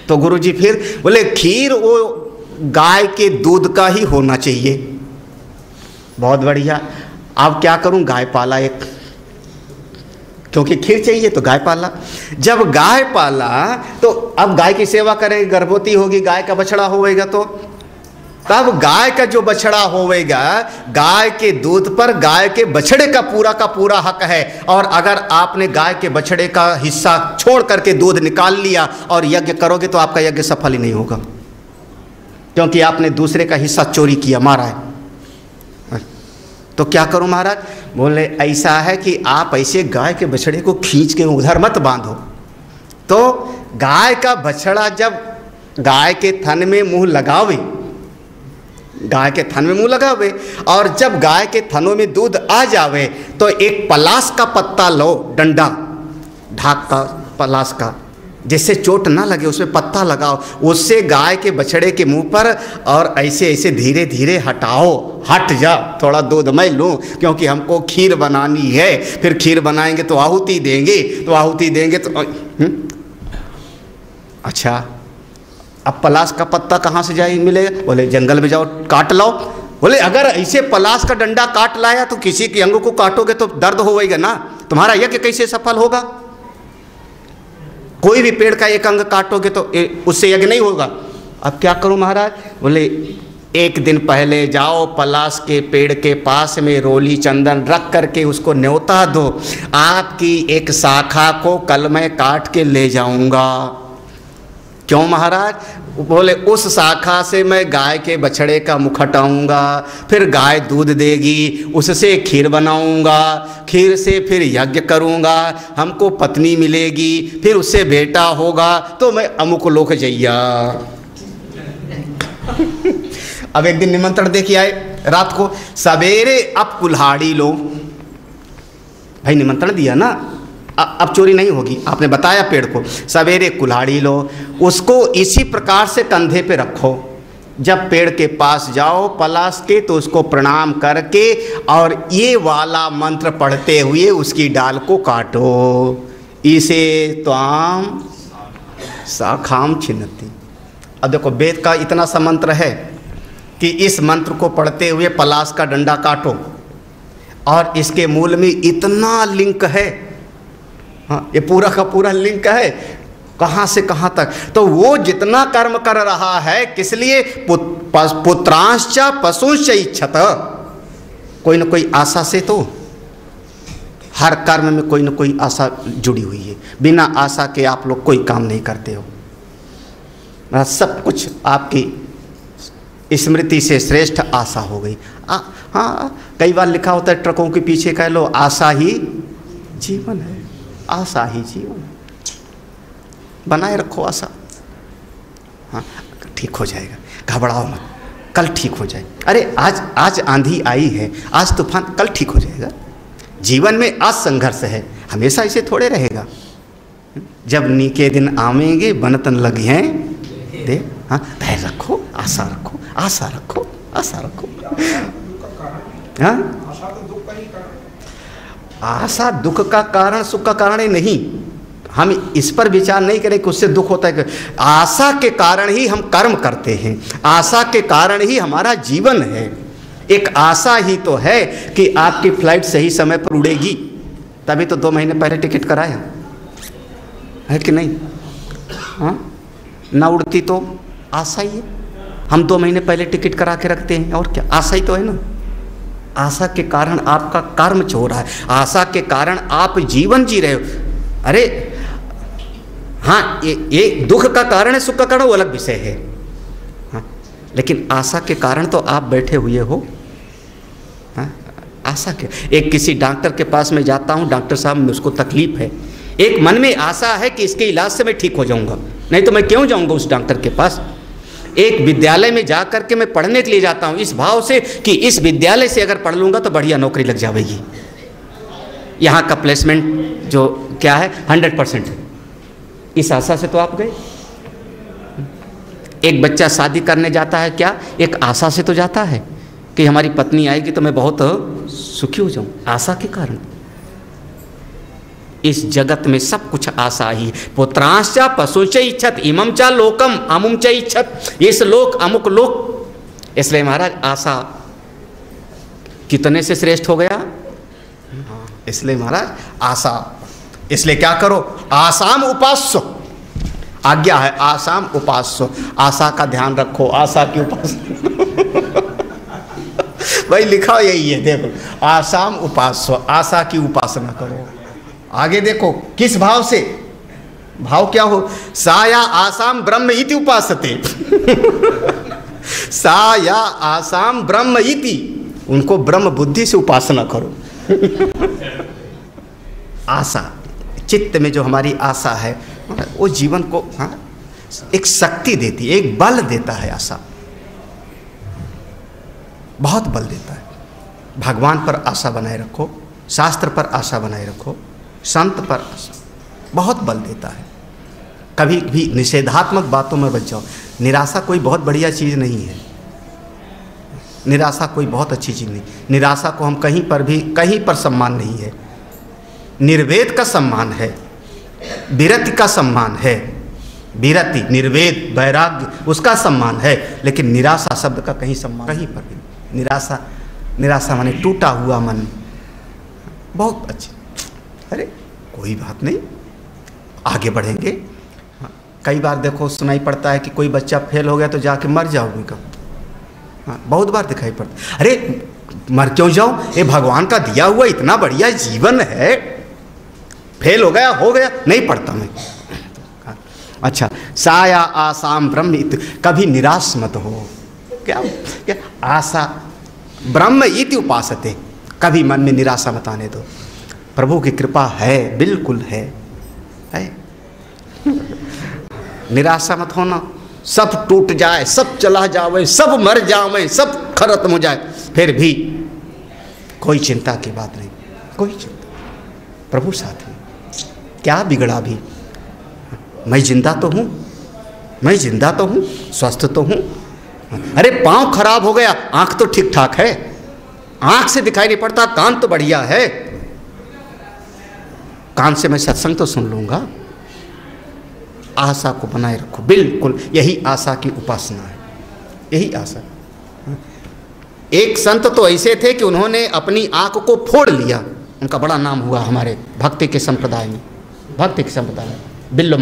तो गुरुजी फिर बोले, खीर वो गाय के दूध का ही होना चाहिए। बहुत बढ़िया। अब क्या करूं? गाय पाला एक, क्योंकि खीर चाहिए तो गाय पाला। जब गाय पाला तो अब गाय की सेवा करेंगे, गर्भवती होगी, गाय का बछड़ा होएगा, तो तब गाय का जो बछड़ा होएगा, गाय के दूध पर गाय के बछड़े का पूरा हक है। और अगर आपने गाय के बछड़े का हिस्सा छोड़ करके दूध निकाल लिया और यज्ञ करोगे तो आपका यज्ञ सफल ही नहीं होगा, क्योंकि आपने दूसरे का हिस्सा चोरी किया, मारा है। तो क्या करूं महाराज? बोले ऐसा है कि आप ऐसे गाय के बछड़े को खींच के उधर मत बांधो। तो गाय का बछड़ा जब गाय के थन में मुंह लगावे, गाय के थन में मुंह लगा हुए, और जब गाय के थनों में दूध आ जावे तो एक पलास का पत्ता लो, डंडा ढाक का पलास का, जिससे चोट ना लगे, उसमें पत्ता लगाओ, उससे गाय के बछड़े के मुंह पर और ऐसे ऐसे धीरे धीरे हटाओ, हट जा, थोड़ा दूध मैं लूँ क्योंकि हमको खीर बनानी है, फिर खीर बनाएंगे तो आहुति देंगे, तो आहुति देंगे तो अच्छा, अब पलास का पत्ता कहाँ से जाए मिलेगा? बोले जंगल में जाओ काट लाओ। बोले अगर ऐसे पलास का डंडा काट लाया तो किसी के अंग को काटोगे तो दर्द होगा ना, तुम्हारा यज्ञ कैसे सफल होगा? कोई भी पेड़ का एक अंग काटोगे तो उससे यज्ञ नहीं होगा। अब क्या करूं महाराज? बोले एक दिन पहले जाओ पलास के पेड़ के पास में रोली चंदन रख करके उसको न्योता दो, आपकी एक शाखा को कल मैं काट के ले जाऊंगा। क्यों महाराज? बोले उस शाखा से मैं गाय के बछड़े का मुख हटाऊंगा, फिर गाय दूध देगी, उससे खीर बनाऊंगा, खीर से फिर यज्ञ करूंगा, हमको पत्नी मिलेगी, फिर उससे बेटा होगा, तो मैं अमुक लोक जइया। अब एक दिन निमंत्रण दे के आए रात को, सवेरे अब कुल्हाड़ी लो। भाई निमंत्रण दिया ना, अब चोरी नहीं होगी, आपने बताया पेड़ को, सवेरे कुल्हाड़ी लो, उसको इसी प्रकार से कंधे पे रखो, जब पेड़ के पास जाओ पलास के तो उसको प्रणाम करके और ये वाला मंत्र पढ़ते हुए उसकी डाल को काटो, इसे त्वाम शाखाम छिन्नति। अब देखो वेद का इतना सा मंत्र है कि इस मंत्र को पढ़ते हुए पलास का डंडा काटो, और इसके मूल में इतना लिंक है, हाँ ये पूरा का पूरा लिंक है कहाँ से कहाँ तक। तो वो जितना कर्म कर रहा है किस लिए? पुत्रांश्च पशुश्च इच्छत, कोई ना कोई आशा से, तो हर कर्म में कोई ना कोई आशा जुड़ी हुई है, बिना आशा के आप लोग कोई काम नहीं करते हो। सब कुछ आपकी स्मृति से श्रेष्ठ आशा हो गई। हाँ कई बार लिखा होता है ट्रकों के पीछे कह लो आशा ही जीवन है, आशा ही जीवन, बनाए रखो आशा। हाँ ठीक हो जाएगा, घबराओ मत, कल ठीक हो जाए। अरे आज आंधी आई है, आज तूफान, कल ठीक हो जाएगा। जीवन में आज संघर्ष है, हमेशा ऐसे थोड़े रहेगा। जब नीके दिन आवेंगे बनतन लगी हैं दे। हाँ धैर्य रखो, आशा रखो, आशा रखो, आशा रखो। हाँ आशा दुख का कारण, सुख का कारण ही नहीं। हम इस पर विचार नहीं करें कि उससे दुख होता है। आशा के कारण ही हम कर्म करते हैं, आशा के कारण ही हमारा जीवन है। एक आशा ही तो है कि आपकी फ्लाइट सही समय पर उड़ेगी, तभी तो 2 महीने पहले टिकट कराया है कि नहीं? हाँ ना उड़ती तो आशा ही है, हम 2 महीने पहले टिकट करा के रखते हैं, और क्या, आशा ही तो है ना। आशा के कारण आपका कर्म हो रहा है, आशा के कारण आप जीवन जी रहे हो। अरे हाँ ये दुख का कारण है, सुख का कारण वो अलग विषय है। हाँ लेकिन आशा के कारण तो आप बैठे हुए हो। हाँ आशा के, एक किसी डॉक्टर के पास में जाता हूँ, डॉक्टर साहब में उसको तकलीफ है, एक मन में आशा है कि इसके इलाज से मैं ठीक हो जाऊँगा, नहीं तो मैं क्यों जाऊँगा उस डॉक्टर के पास। एक विद्यालय में जा कर के मैं पढ़ने के लिए जाता हूँ इस भाव से कि इस विद्यालय से अगर पढ़ लूँगा तो बढ़िया नौकरी लग जाएगी, यहाँ का प्लेसमेंट जो क्या है 100% है, इस आशा से तो आप गए। एक बच्चा शादी करने जाता है क्या, एक आशा से तो जाता है कि हमारी पत्नी आएगी तो मैं बहुत सुखी हो जाऊँ, आशा के कारण। इस जगत में सब कुछ आशा ही। पुत्रांश्च पशुश्च इच्छत इमं च लोकम अमुम च इच्छत, इस लोक अमुक लोक। इसलिए महाराज आशा कितने से श्रेष्ठ हो गया। इसलिए महाराज आशा, इसलिए क्या करो, आसाम उपास्य, आज्ञा है आसाम उपास्य, आशा का ध्यान रखो, आशा की उपासना। भाई लिखा यही है, देखो आसाम उपास्य, आशा की उपासना करो। आगे देखो किस भाव से, भाव क्या हो, सा या आसाम ब्रह्म इति उपासते। सा या आसाम ब्रह्म इति, उनको ब्रह्म बुद्धि से उपासना करो। आशा, चित्त में जो हमारी आशा है वो जीवन को एक शक्ति देती है, एक बल देता है आशा। बहुत बल देता है। भगवान पर आशा बनाए रखो, शास्त्र पर आशा बनाए रखो, संत पर आशा, बहुत बल देता है। कभी भी निषेधात्मक बातों में बच जाओ। निराशा कोई बहुत बढ़िया चीज़ नहीं है, निराशा कोई बहुत अच्छी चीज़ नहीं। निराशा को हम कहीं पर सम्मान नहीं है। निर्वेद का सम्मान है, विरति का सम्मान है, विरति, निर्वेद, वैराग्य, उसका सम्मान है, लेकिन निराशा शब्द का कहीं सम्मान, कहीं पर भी। निराशा माने टूटा हुआ मन, बहुत अच्छी। अरे कोई बात नहीं, आगे बढ़ेंगे। कई बार देखो सुनाई पड़ता है कि कोई बच्चा फेल हो गया तो जाके मर जाओगे कब। बहुत बार दिखाई पड़ता। अरे मर क्यों जाओ, ये भगवान का दिया हुआ इतना बढ़िया जीवन है, फेल हो गया नहीं पढ़ता मैं। अच्छा, साया आसाम ब्रह्म, कभी निराश मत हो। क्या आशा ब्रह्म इति उपासते, कभी मन में निराशा मत आने दो। प्रभु की कृपा है, बिल्कुल है। निराशा मत होना। सब टूट जाए, सब चला जावे, सब मर जावे, सब खत्म हो जाए, फिर भी कोई चिंता की बात नहीं, कोई चिंता। प्रभु साथ में, क्या बिगड़ा भी, मैं जिंदा तो हूँ, मैं जिंदा तो हूँ, स्वस्थ तो हूँ। अरे पाँव खराब हो गया, आँख तो ठीक ठाक है, आँख से दिखाई नहीं पड़ता, कान तो बढ़िया है, कान से मैं सत्संग तो सुन लूँगा। आशा को बनाए रखो, बिल्कुल यही आशा की उपासना है, यही आशा। एक संत तो ऐसे थे कि उन्होंने अपनी आँख को फोड़ लिया, उनका बड़ा नाम हुआ हमारे भक्ति के संप्रदाय में, भक्ति के संप्रदाय में बिल्लो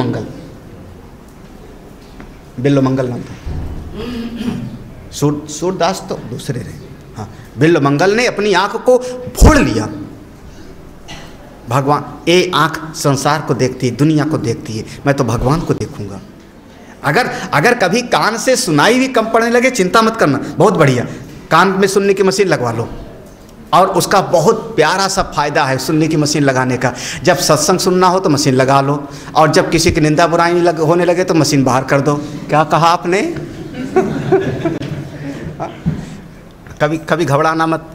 मंगल नाम था। सूरदास तो दूसरे रहे। हाँ, बिल्लो मंगल ने अपनी आँख को फोड़ लिया। भगवान, ये आँख संसार को देखती है, दुनिया को देखती है, मैं तो भगवान को देखूंगा। अगर कभी कान से सुनाई भी कम पड़ने लगे, चिंता मत करना, बहुत बढ़िया, कान में सुनने की मशीन लगवा लो। और उसका बहुत प्यारा सा फायदा है सुनने की मशीन लगाने का। जब सत्संग सुनना हो तो मशीन लगा लो, और जब किसी की निंदा बुराई होने लगे तो मशीन बाहर कर दो। क्या कहा आपने? कभी घबराना मत,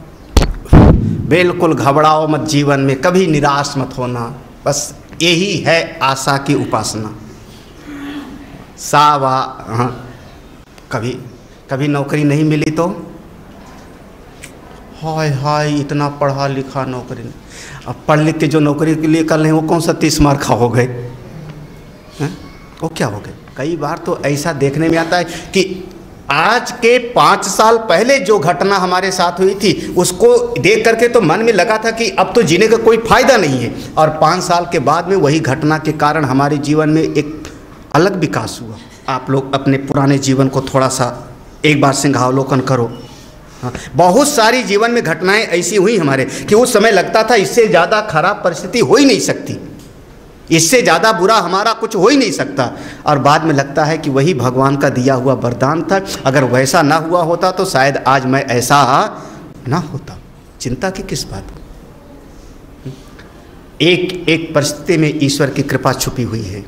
बिल्कुल घबराओ मत, जीवन में कभी निराश मत होना। बस यही है आशा की उपासना। सावा, हाँ, कभी नौकरी नहीं मिली तो हाय इतना पढ़ा लिखा नौकरी नहीं। अब पढ़ लिख के जो नौकरी के लिए कर रहे हैं वो कौन सा 30 मार्क हो गए, वो क्या हो गए। कई बार तो ऐसा देखने में आता है कि आज के 5 साल पहले जो घटना हमारे साथ हुई थी उसको देख करके तो मन में लगा था कि अब तो जीने का कोई फायदा नहीं है, और 5 साल के बाद में वही घटना के कारण हमारे जीवन में एक अलग विकास हुआ। आप लोग अपने पुराने जीवन को थोड़ा सा एक बार सिंहावलोकन करो। बहुत सारी जीवन में घटनाएं ऐसी हुई हमारे कि उस समय लगता था इससे ज़्यादा खराब परिस्थिति हो ही नहीं सकती, इससे ज़्यादा बुरा हमारा कुछ हो ही नहीं सकता, और बाद में लगता है कि वही भगवान का दिया हुआ वरदान था। अगर वैसा ना हुआ होता तो शायद आज मैं ऐसा ना होता। चिंता की किस बात को। एक परिस्थिति में ईश्वर की कृपा छुपी हुई है,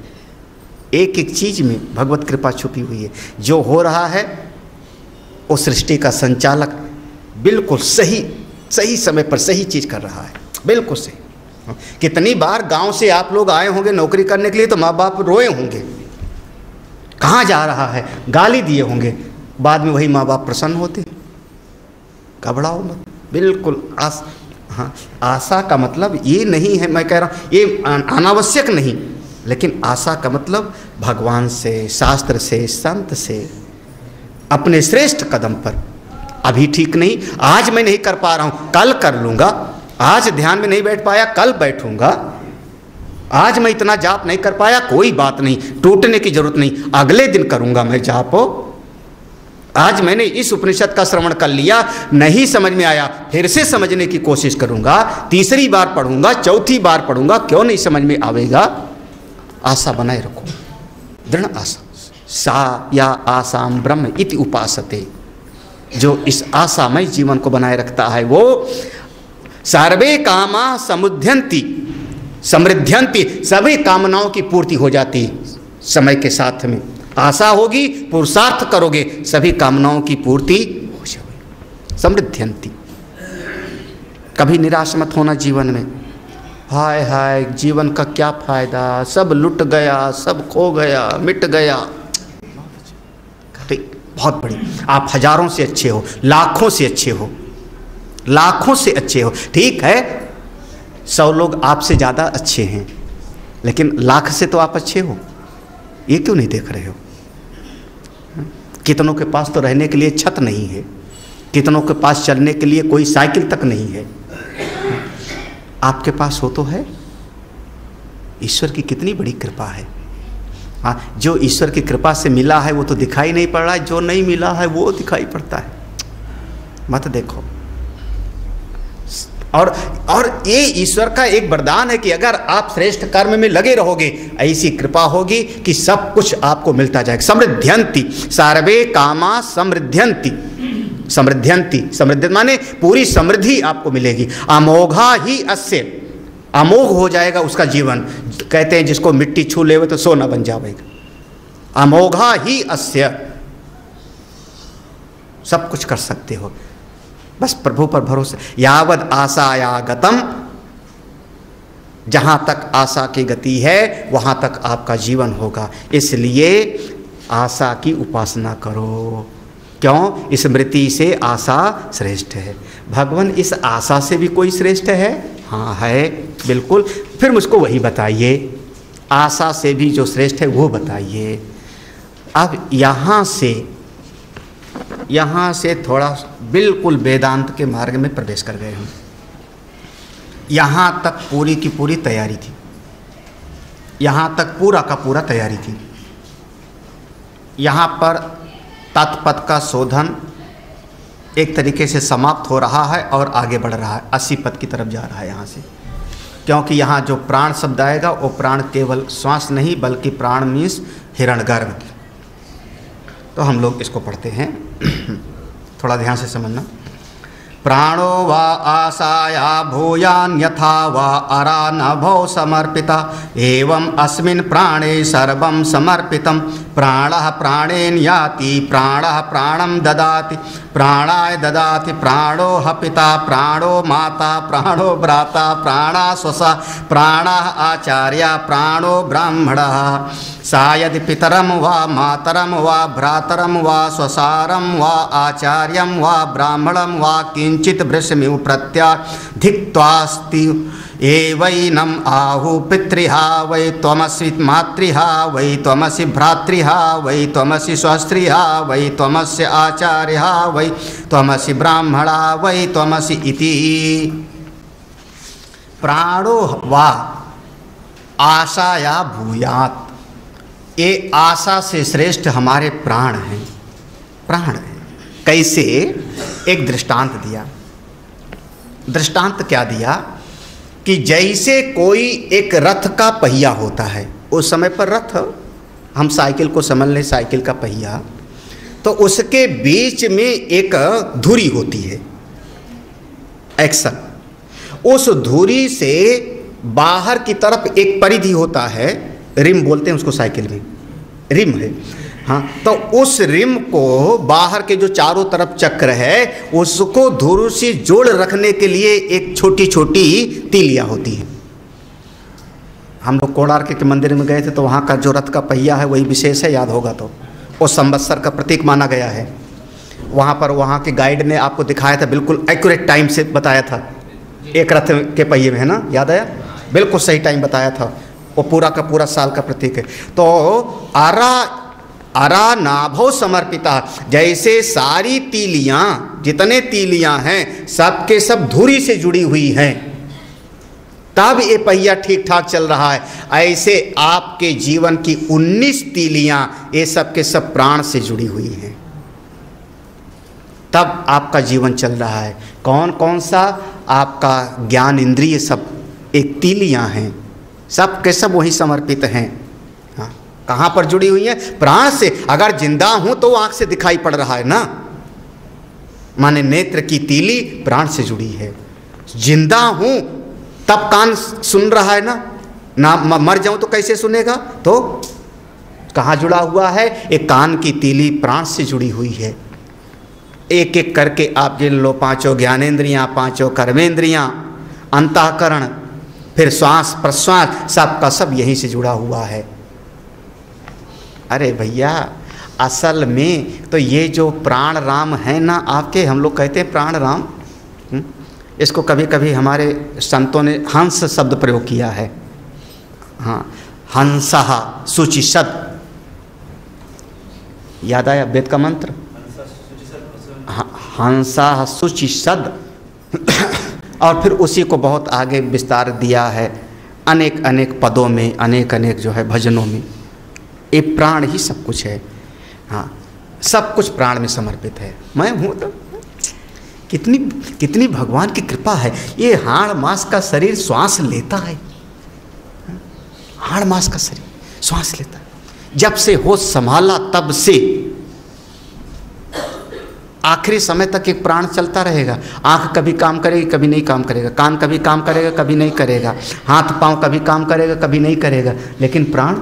एक चीज़ में भगवत कृपा छुपी हुई है। जो हो रहा है वो सृष्टि का संचालक बिल्कुल सही समय पर सही चीज़ कर रहा है, बिल्कुल सही। कितनी बार गांव से आप लोग आए होंगे नौकरी करने के लिए तो माँ बाप रोए होंगे, कहाँ जा रहा है, गाली दिए होंगे, बाद में वही माँ बाप प्रसन्न होते। घबराओ मत, बिल्कुल आशा का मतलब ये नहीं है, मैं कह रहा हूँ ये अनावश्यक नहीं, लेकिन आशा का मतलब भगवान से, शास्त्र से, संत से, अपने श्रेष्ठ कदम पर। अभी ठीक नहीं, आज मैं नहीं कर पा रहा हूँ, कल कर लूँगा। आज ध्यान में नहीं बैठ पाया, कल बैठूंगा। आज मैं इतना जाप नहीं कर पाया, कोई बात नहीं, टूटने की जरूरत नहीं, अगले दिन करूँगा मैं जाप। आज मैंने इस उपनिषद का श्रवण कर लिया, नहीं समझ में आया, फिर से समझने की कोशिश करूँगा, तीसरी बार पढ़ूंगा, चौथी बार पढ़ूंगा, क्यों नहीं समझ में आवेगा। आशा बनाए रखो, दृढ़ आशा। सा या आसाम ब्रह्म इति उपासते, जो इस आशामय जीवन को बनाए रखता है वो सर्वे कामा समुद्यंती समृद्ध्यंती, सभी कामनाओं की पूर्ति हो जाती समय के साथ में। आशा होगी, पुरुषार्थ करोगे, सभी कामनाओं की पूर्ति हो जाएगी। समृद्ध्यंती। कभी निराश मत होना जीवन में। हाय हाय जीवन का क्या फायदा, सब लुट गया, सब खो गया, मिट गया। बहुत बड़ी, आप हजारों से अच्छे हो, लाखों से अच्छे हो, लाखों से अच्छे हो। ठीक है 100 लोग आपसे ज़्यादा अच्छे हैं, लेकिन लाख से तो आप अच्छे हो। ये क्यों नहीं देख रहे हो? कितनों के पास तो रहने के लिए छत नहीं है, कितनों के पास चलने के लिए कोई साइकिल तक नहीं है। आपके पास हो तो है। ईश्वर की कितनी बड़ी कृपा है। हाँ, जो ईश्वर की कृपा से मिला है वो तो दिखाई नहीं पड़ रहा है, जो नहीं मिला है वो दिखाई पड़ता है। मत देखो। और ये ईश्वर का एक वरदान है कि अगर आप श्रेष्ठ कर्म में लगे रहोगे, ऐसी कृपा होगी कि सब कुछ आपको मिलता जाएगा। समृद्ध्यंती, सर्वे कामा समृद्ध्यंती। समृद्ध्यंती, समृद्धि माने पूरी समृद्धि आपको मिलेगी। अमोघा ही अस्य, अमोघ हो जाएगा उसका जीवन। कहते हैं जिसको मिट्टी छू लेवे तो सोना बन जाएगा। अमोघा ही अस्य, सब कुछ कर सकते हो, बस प्रभु पर भरोसा। यावद आशाया गतम, जहां तक आशा की गति है वहां तक आपका जीवन होगा। इसलिए आशा की उपासना करो। क्यों? स्मृति से आशा श्रेष्ठ है। भगवान इस आशा से भी कोई श्रेष्ठ है? हाँ है, बिल्कुल। फिर मुझको वही बताइए, आशा से भी जो श्रेष्ठ है वो बताइए। अब यहाँ से थोड़ा बिल्कुल वेदांत के मार्ग में प्रवेश कर गए हम। यहाँ तक पूरी की पूरी तैयारी थी, यहाँ तक पूरा का पूरा तैयारी थी। यहाँ पर तत्पद का शोधन एक तरीके से समाप्त हो रहा है और आगे बढ़ रहा है, 80 पद की तरफ जा रहा है यहाँ से। क्योंकि यहाँ जो प्राण शब्द आएगा वो प्राण केवल श्वास नहीं बल्कि प्राण मीन्स हिरण्यगर्भ। तो हम लोग इसको पढ़ते हैं, थोड़ा ध्यान से समझना। प्राणो वा आशाया भूयान यथा वा अरा नभो समर्पिता एवं अस्मिन् प्राणे सर्वं समर्पितं प्राणः प्राणेन याति प्राणः प्राणं ददाति प्राणाय ददाति प्राणो ह पिता प्राणो माता प्राणो भ्राता प्राणा स्वसा प्राणः आचार्य प्राणो ब्राह्मणः सायद पितरम वा मातरम वा भ्रातरम वा स्वसारम वा आचार्यम वा ब्राह्मणम वा किंचित वृषमिव प्रत्याधिक्त्वास्ति एवैनम आहु पितृहा वै त्वमसि मातृहा वै त्वमसि भ्रातृहा वै त्वमसि स्वस्त्रिहा वै त्वमस्य आचार्यहा वै त्वमसि ब्राह्मणा वै त्वमसि इति। प्राणो वा आशाया भूयात्, ये आशा से श्रेष्ठ हमारे प्राण हैं, प्राण हैं। कैसे? एक दृष्टांत दिया। दृष्टांत क्या दिया कि जैसे कोई एक रथ का पहिया होता है, उस समय पर रथ, हम साइकिल को समझ लें, साइकिल का पहिया, तो उसके बीच में एक धुरी होती है, एक्सल। उस धुरी से बाहर की तरफ एक परिधि होता है, रिम बोलते हैं उसको, साइकिल में रिम है। हाँ, तो उस रिम को बाहर के जो चारों तरफ चक्र है उसको धुरी से जोड़ रखने के लिए एक छोटी छोटी तीलियाँ होती हैं। हम लोग कोणार्क के मंदिर में गए थे तो वहाँ का जो रथ का पहिया है वही विशेष है, याद होगा तो। वो संवत्सर का प्रतीक माना गया है। वहाँ पर वहाँ के गाइड ने आपको दिखाया था, बिल्कुल एक्यूरेट टाइम से बताया था, एक रथ के पहिए में, है ना, याद आया? बिल्कुल सही टाइम बताया था। वो पूरा का पूरा साल का प्रतीक है। तो अरा नाभो समर्पिता, जैसे सारी तीलियाँ, जितने तीलियाँ हैं सबके सब धुरी से जुड़ी हुई हैं, तब ये पहिया ठीक ठाक चल रहा है। ऐसे आपके जीवन की 19 तीलियाँ ये सब के सब प्राण से जुड़ी हुई हैं, तब आपका जीवन चल रहा है। कौन कौन सा? आपका ज्ञान इंद्रिय सब एक तीलियाँ हैं, सब के सब वही समर्पित हैं। हाँ, कहाँ पर जुड़ी हुई हैं? प्राण से। अगर जिंदा हूँ तो आँख से दिखाई पड़ रहा है ना, माने नेत्र की तीली प्राण से जुड़ी है। जिंदा हूँ तब कान सुन रहा है ना, मर जाऊँ तो कैसे सुनेगा? तो कहाँ जुड़ा हुआ है? एक कान की तीली प्राण से जुड़ी हुई है। एक एक करके आप गिन लो, पांचों ज्ञानेंद्रियां, पांचों कर्मेंद्रियां, अंतःकरण, फिर श्वास प्रश्वास, सब का सब यहीं से जुड़ा हुआ है। अरे भैया असल में तो ये जो प्राण राम है ना आपके, हम लोग कहते हैं प्राण राम, इसको कभी कभी हमारे संतों ने हंस शब्द प्रयोग किया है। हाँ, हंसः शुचिषद, याद आया वेद का मंत्र, हंसः शुचिषद। और फिर उसी को बहुत आगे विस्तार दिया है अनेक अनेक पदों में, अनेक अनेक जो है भजनों में। ये प्राण ही सब कुछ है। हाँ, सब कुछ प्राण में समर्पित है। मैं हूँ तो कितनी कितनी भगवान की कृपा है। ये हाड़ मास का शरीर श्वास लेता है, हाड़ मास का शरीर श्वास लेता है। जब से होश संभाला तब से आखिरी समय तक एक प्राण चलता रहेगा। आँख कभी काम करेगी, कभी नहीं काम करेगा, कान कभी काम करेगा, कभी नहीं करेगा, हाथ पांव कभी काम करेगा, कभी नहीं करेगा, लेकिन प्राण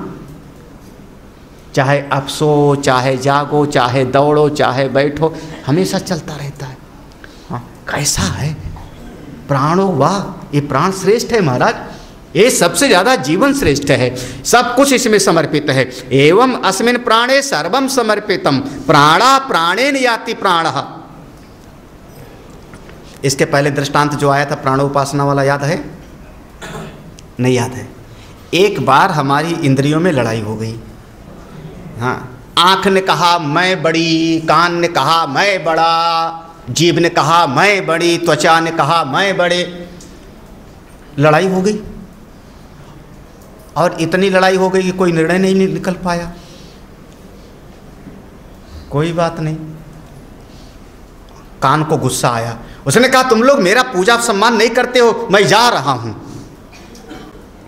चाहे आप सो, चाहे जागो, चाहे दौड़ो, चाहे बैठो, हमेशा चलता रहता है। हाँ, कैसा है प्राणो, वाह, ये प्राण श्रेष्ठ है महाराज, ये सबसे ज़्यादा जीवन श्रेष्ठ है, सब कुछ इसमें समर्पित है। एवं अस्मिन् प्राणे सर्वम समर्पितम, प्राणा प्राणेन याति प्राणः। इसके पहले दृष्टांत जो आया था प्राणोपासना वाला, याद है? नहीं याद है? एक बार हमारी इंद्रियों में लड़ाई हो गई। हाँ, आँख ने कहा मैं बड़ी, कान ने कहा मैं बड़ा, जीभ ने कहा मैं बड़ी, त्वचा ने कहा मैं बड़े, लड़ाई हो गई। और इतनी लड़ाई हो गई कि कोई निर्णय नहीं निकल पाया। कोई बात नहीं, कान को गुस्सा आया, उसने कहा तुम लोग मेरा पूजा सम्मान नहीं करते हो, मैं जा रहा हूं।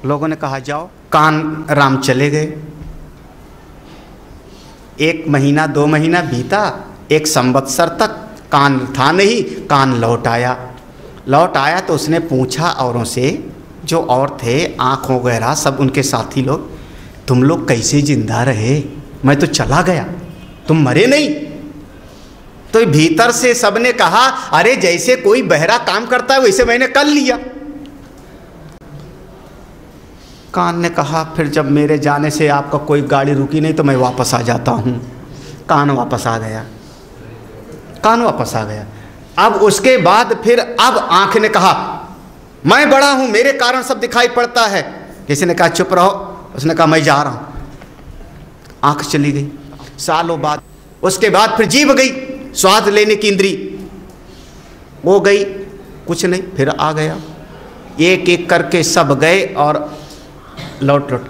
लोगों ने कहा जाओ। कान राम चले गए। 1 महीना 2 महीना बीता, 1 संवत्सर तक कान था नहीं। कान लौट आया। लौट आया तो उसने पूछा औरों से, जो और थे आँख वगैरह सब उनके साथी लोग, तुम लोग कैसे जिंदा रहे? मैं तो चला गया, तुम मरे नहीं। तो भीतर से सबने कहा अरे जैसे कोई बहरा काम करता है वैसे मैंने कर लिया। कान ने कहा फिर जब मेरे जाने से आपका कोई गाड़ी रुकी नहीं तो मैं वापस आ जाता हूँ। कान वापस आ गया, कान वापस आ गया। अब उसके बाद फिर अब आँख ने कहा मैं बड़ा हूं, मेरे कारण सब दिखाई पड़ता है। किसी ने कहा चुप रहो, उसने कहा मैं जा रहा हूं। आंख चली गई सालों बाद। उसके बाद फिर जीभ गई, स्वाद लेने की इंद्री वो गई, कुछ नहीं, फिर आ गया। एक एक करके सब गए और लौट लौट।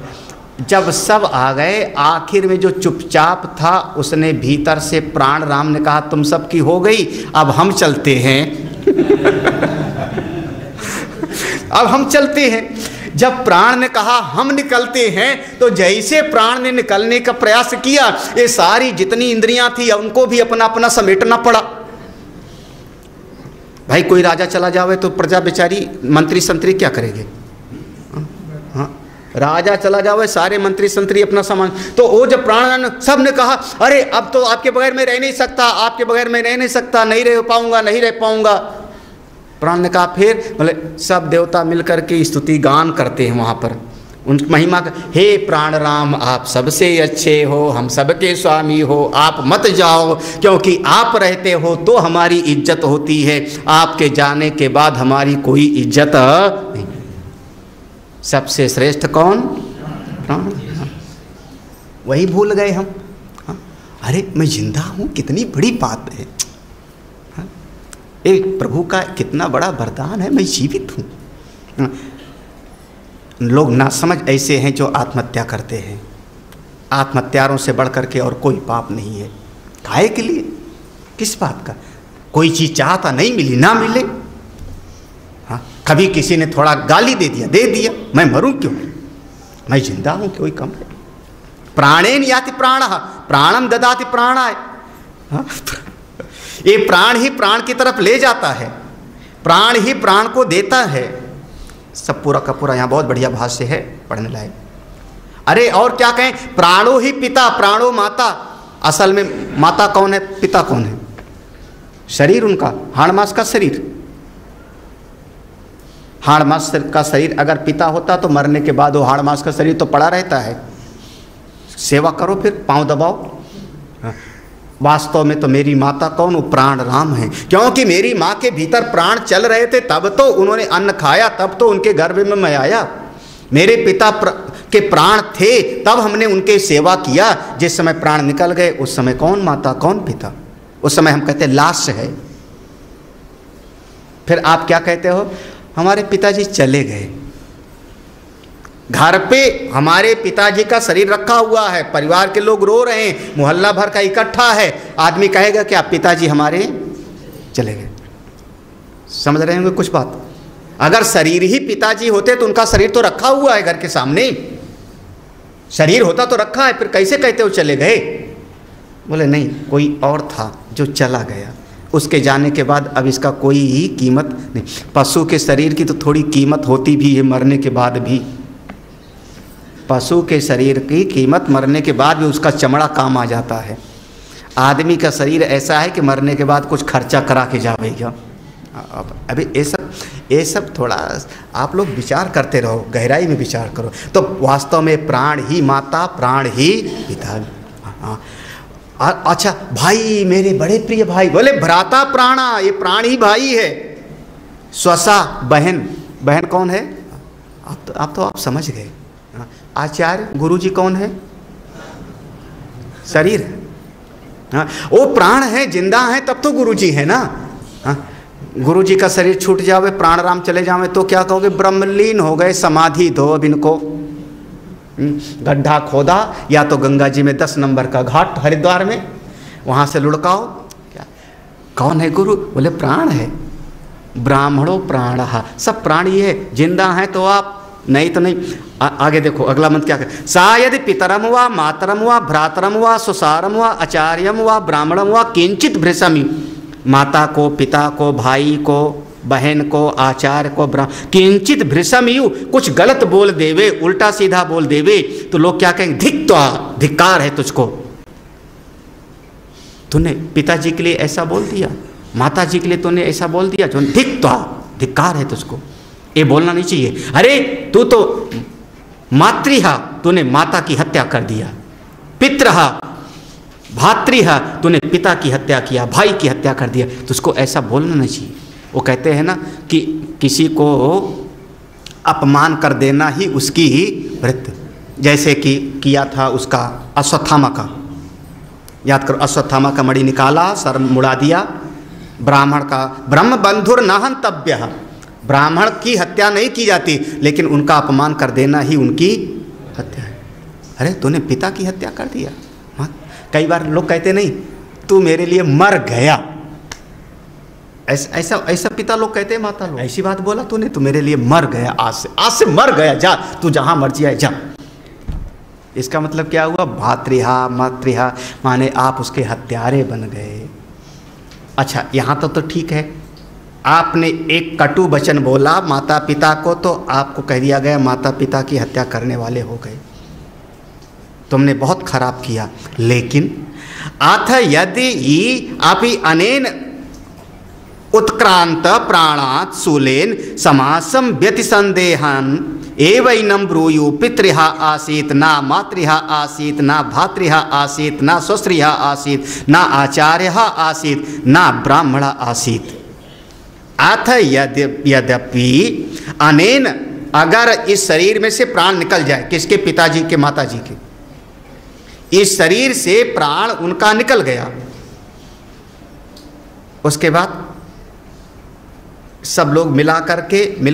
जब सब आ गए, आखिर में जो चुपचाप था उसने भीतर से प्राण राम ने कहा तुम सबकी हो गई, अब हम चलते हैं। अब हम चलते हैं। जब प्राण ने कहा हम निकलते हैं, तो जैसे प्राण ने निकलने का प्रयास किया, ये सारी जितनी इंद्रियां थी उनको भी अपना अपना समेटना पड़ा। भाई कोई राजा चला जावे तो प्रजा बेचारी, मंत्री संतरी क्या करेंगे? हाँ, राजा चला जावे, सारे मंत्री संतरी अपना सामान। तो वो जब प्राण सब ने कहा अरे अब तो आपके बगैर मैं रह नहीं सकता, आपके बगैर मैं रह नहीं सकता, नहीं रह पाऊंगा, नहीं रह पाऊंगा। प्राण ने कहा फिर, बोले सब देवता मिलकर के स्तुति गान करते हैं वहाँ पर उन महिमा का, हे प्राण राम आप सबसे अच्छे हो, हम सबके स्वामी हो, आप मत जाओ, क्योंकि आप रहते हो तो हमारी इज्जत होती है, आपके जाने के बाद हमारी कोई इज्जत नहीं। सबसे श्रेष्ठ कौन? प्राण। वही भूल गए हम। अरे मैं जिंदा हूँ, कितनी बड़ी बात है। एक प्रभु का कितना बड़ा वरदान है, मैं जीवित हूँ। लोग ना समझ ऐसे हैं जो आत्महत्या करते हैं। आत्महत्यारों से बढ़ करके और कोई पाप नहीं है। काहे के लिए? किस बात का? कोई चीज़ चाहता नहीं मिली, ना मिले। हाँ, कभी किसी ने थोड़ा गाली दे दिया, दे दिया, मैं मरूं क्यों? मैं जिंदा हूँ, कोई कम है। प्राणेन याति प्राणः, प्राणम ददाति प्राणाय। हाँ, ये प्राण ही प्राण की तरफ ले जाता है, प्राण ही प्राण को देता है। सब पूरा का पूरा यहाँ बहुत बढ़िया भाष्य है, पढ़ने लायक। अरे और क्या कहें, प्राणो ही पिता, प्राणो माता। असल में माता कौन है, पिता कौन है? शरीर उनका हाड़ मांस का शरीर, हाड़ मांस का शरीर अगर पिता होता तो मरने के बाद वो हाड़ मांस का शरीर तो पड़ा रहता है। सेवा करो, फिर पांव दबाओ। वास्तव में तो मेरी माता कौन? वो प्राण राम है, क्योंकि मेरी माँ के भीतर प्राण चल रहे थे, तब तो उन्होंने अन्न खाया, तब तो उनके गर्भ में मैं आया। मेरे पिता के प्राण थे, तब हमने उनके सेवा किया। जिस समय प्राण निकल गए उस समय कौन माता कौन पिता? उस समय हम कहते लाश है। फिर आप क्या कहते हो? हमारे पिताजी चले गए, घर पे हमारे पिताजी का शरीर रखा हुआ है, परिवार के लोग रो रहे हैं, मोहल्ला भर का इकट्ठा है, आदमी कहेगा कि आप पिताजी हमारे चले गए। समझ रहे होंगे कुछ बात? अगर शरीर ही पिताजी होते तो उनका शरीर तो रखा हुआ है घर के सामने, शरीर होता तो रखा है, फिर कैसे कहते हो चले गए? बोले नहीं, कोई और था जो चला गया, उसके जाने के बाद अब इसका कोई ही कीमत नहीं। पशु के शरीर की तो थोड़ी कीमत होती भी है मरने के बाद भी, पशु के शरीर की कीमत मरने के बाद भी उसका चमड़ा काम आ जाता है। आदमी का शरीर ऐसा है कि मरने के बाद कुछ खर्चा करा के जाएगा। अभी ये सब थोड़ा आप लोग विचार करते रहो, गहराई में विचार करो। तो वास्तव में प्राण ही माता, प्राण ही पिता। हाँ, अच्छा भाई, मेरे बड़े प्रिय भाई, बोले भ्राता प्राणा, ये प्राण ही भाई है। स्वसा बहन, बहन कौन है? आप तो समझ गए। आचार्य गुरु जी कौन है? शरीर। हाँ, वो प्राण है, जिंदा है, तब तो गुरु जी है ना। हाँ, गुरु जी का शरीर छूट जावे, प्राण राम चले जावे तो क्या कहोगे? ब्रह्मलीन हो गए, समाधि दो अब इनको। गड्ढा खोदा, या तो गंगा जी में 10 नंबर का घाट हरिद्वार में, वहाँ से लुढ़काओ। क्या कौन है गुरु? बोले प्राण है। ब्राह्मणों प्राण, सब प्राण ही है, जिंदा है तो आप, नहीं तो नहीं। आगे देखो अगला मंत्र क्या कहते? सा यदि पितरम वा मातरम वा भ्रातरम वा सुसारम वा आचार्यम वा ब्राह्मणम वा किंचित भृशमी, माता को, पिता को, भाई को, बहन को, आचार्य को, किंचित भृशमियु, कुछ गलत बोल देवे, उल्टा सीधा बोल देवे तो लोग क्या कहेंगे? धिक्त्वा, धिक्कार है तुझको, तूने पिताजी के लिए ऐसा बोल दिया, माता जी के लिए तूने ऐसा बोल दिया, जो धिक्त्वा, धिक्कार है तुझको, ये बोलना नहीं चाहिए। अरे तू तो मातृहा, तूने माता की हत्या कर दिया, पितृहा, भातृहा, तूने पिता की हत्या किया, भाई की हत्या कर दिया, तो उसको ऐसा बोलना नहीं चाहिए। वो कहते हैं ना कि किसी को अपमान कर देना ही उसकी ही वृत्ति, जैसे कि किया था उसका अश्वत्थामा का, याद करो, अश्वत्थामा का मणि निकाला, सर मुड़ा दिया, ब्राह्मण का, ब्रह्म बंधुर न हन्तव्यः, ब्राह्मण की हत्या नहीं की जाती, लेकिन उनका अपमान कर देना ही उनकी हत्या है। अरे तूने पिता की हत्या कर दिया। हाँ, कई बार लोग कहते नहीं तू मेरे लिए मर गया, ऐसा ऐसा पिता लोग कहते हैं, माता लोग, ऐसी बात बोला तूने, तू मेरे लिए मर गया, आज से मर गया, जा तू जहाँ मर्जी आए जा। इसका मतलब क्या हुआ? भातृहा मातृहा, माने आप उसके हत्यारे बन गए। अच्छा यहाँ तो ठीक है, आपने एक कटु वचन बोला माता पिता को तो आपको कह दिया गया माता पिता की हत्या करने वाले हो गए, तुमने बहुत खराब किया। लेकिन अथ यदि अपि अनेन उत्क्रांत प्राणात् शूलेन समासं व्यतिसंदेहन् एवैनं ब्रूयु पितृहा आसीत् न मातृहा आसीत् न भातृहा आसीत् न स्वश्रिहा आसीत् न आचार्यः आसीत् न ब्राह्मणः आसीत्। अथ यद्यपि अनेन, अगर इस शरीर में से प्राण निकल जाए, किसके? पिताजी के, माताजी के, इस शरीर से प्राण उनका निकल गया, उसके बाद सब लोग मिल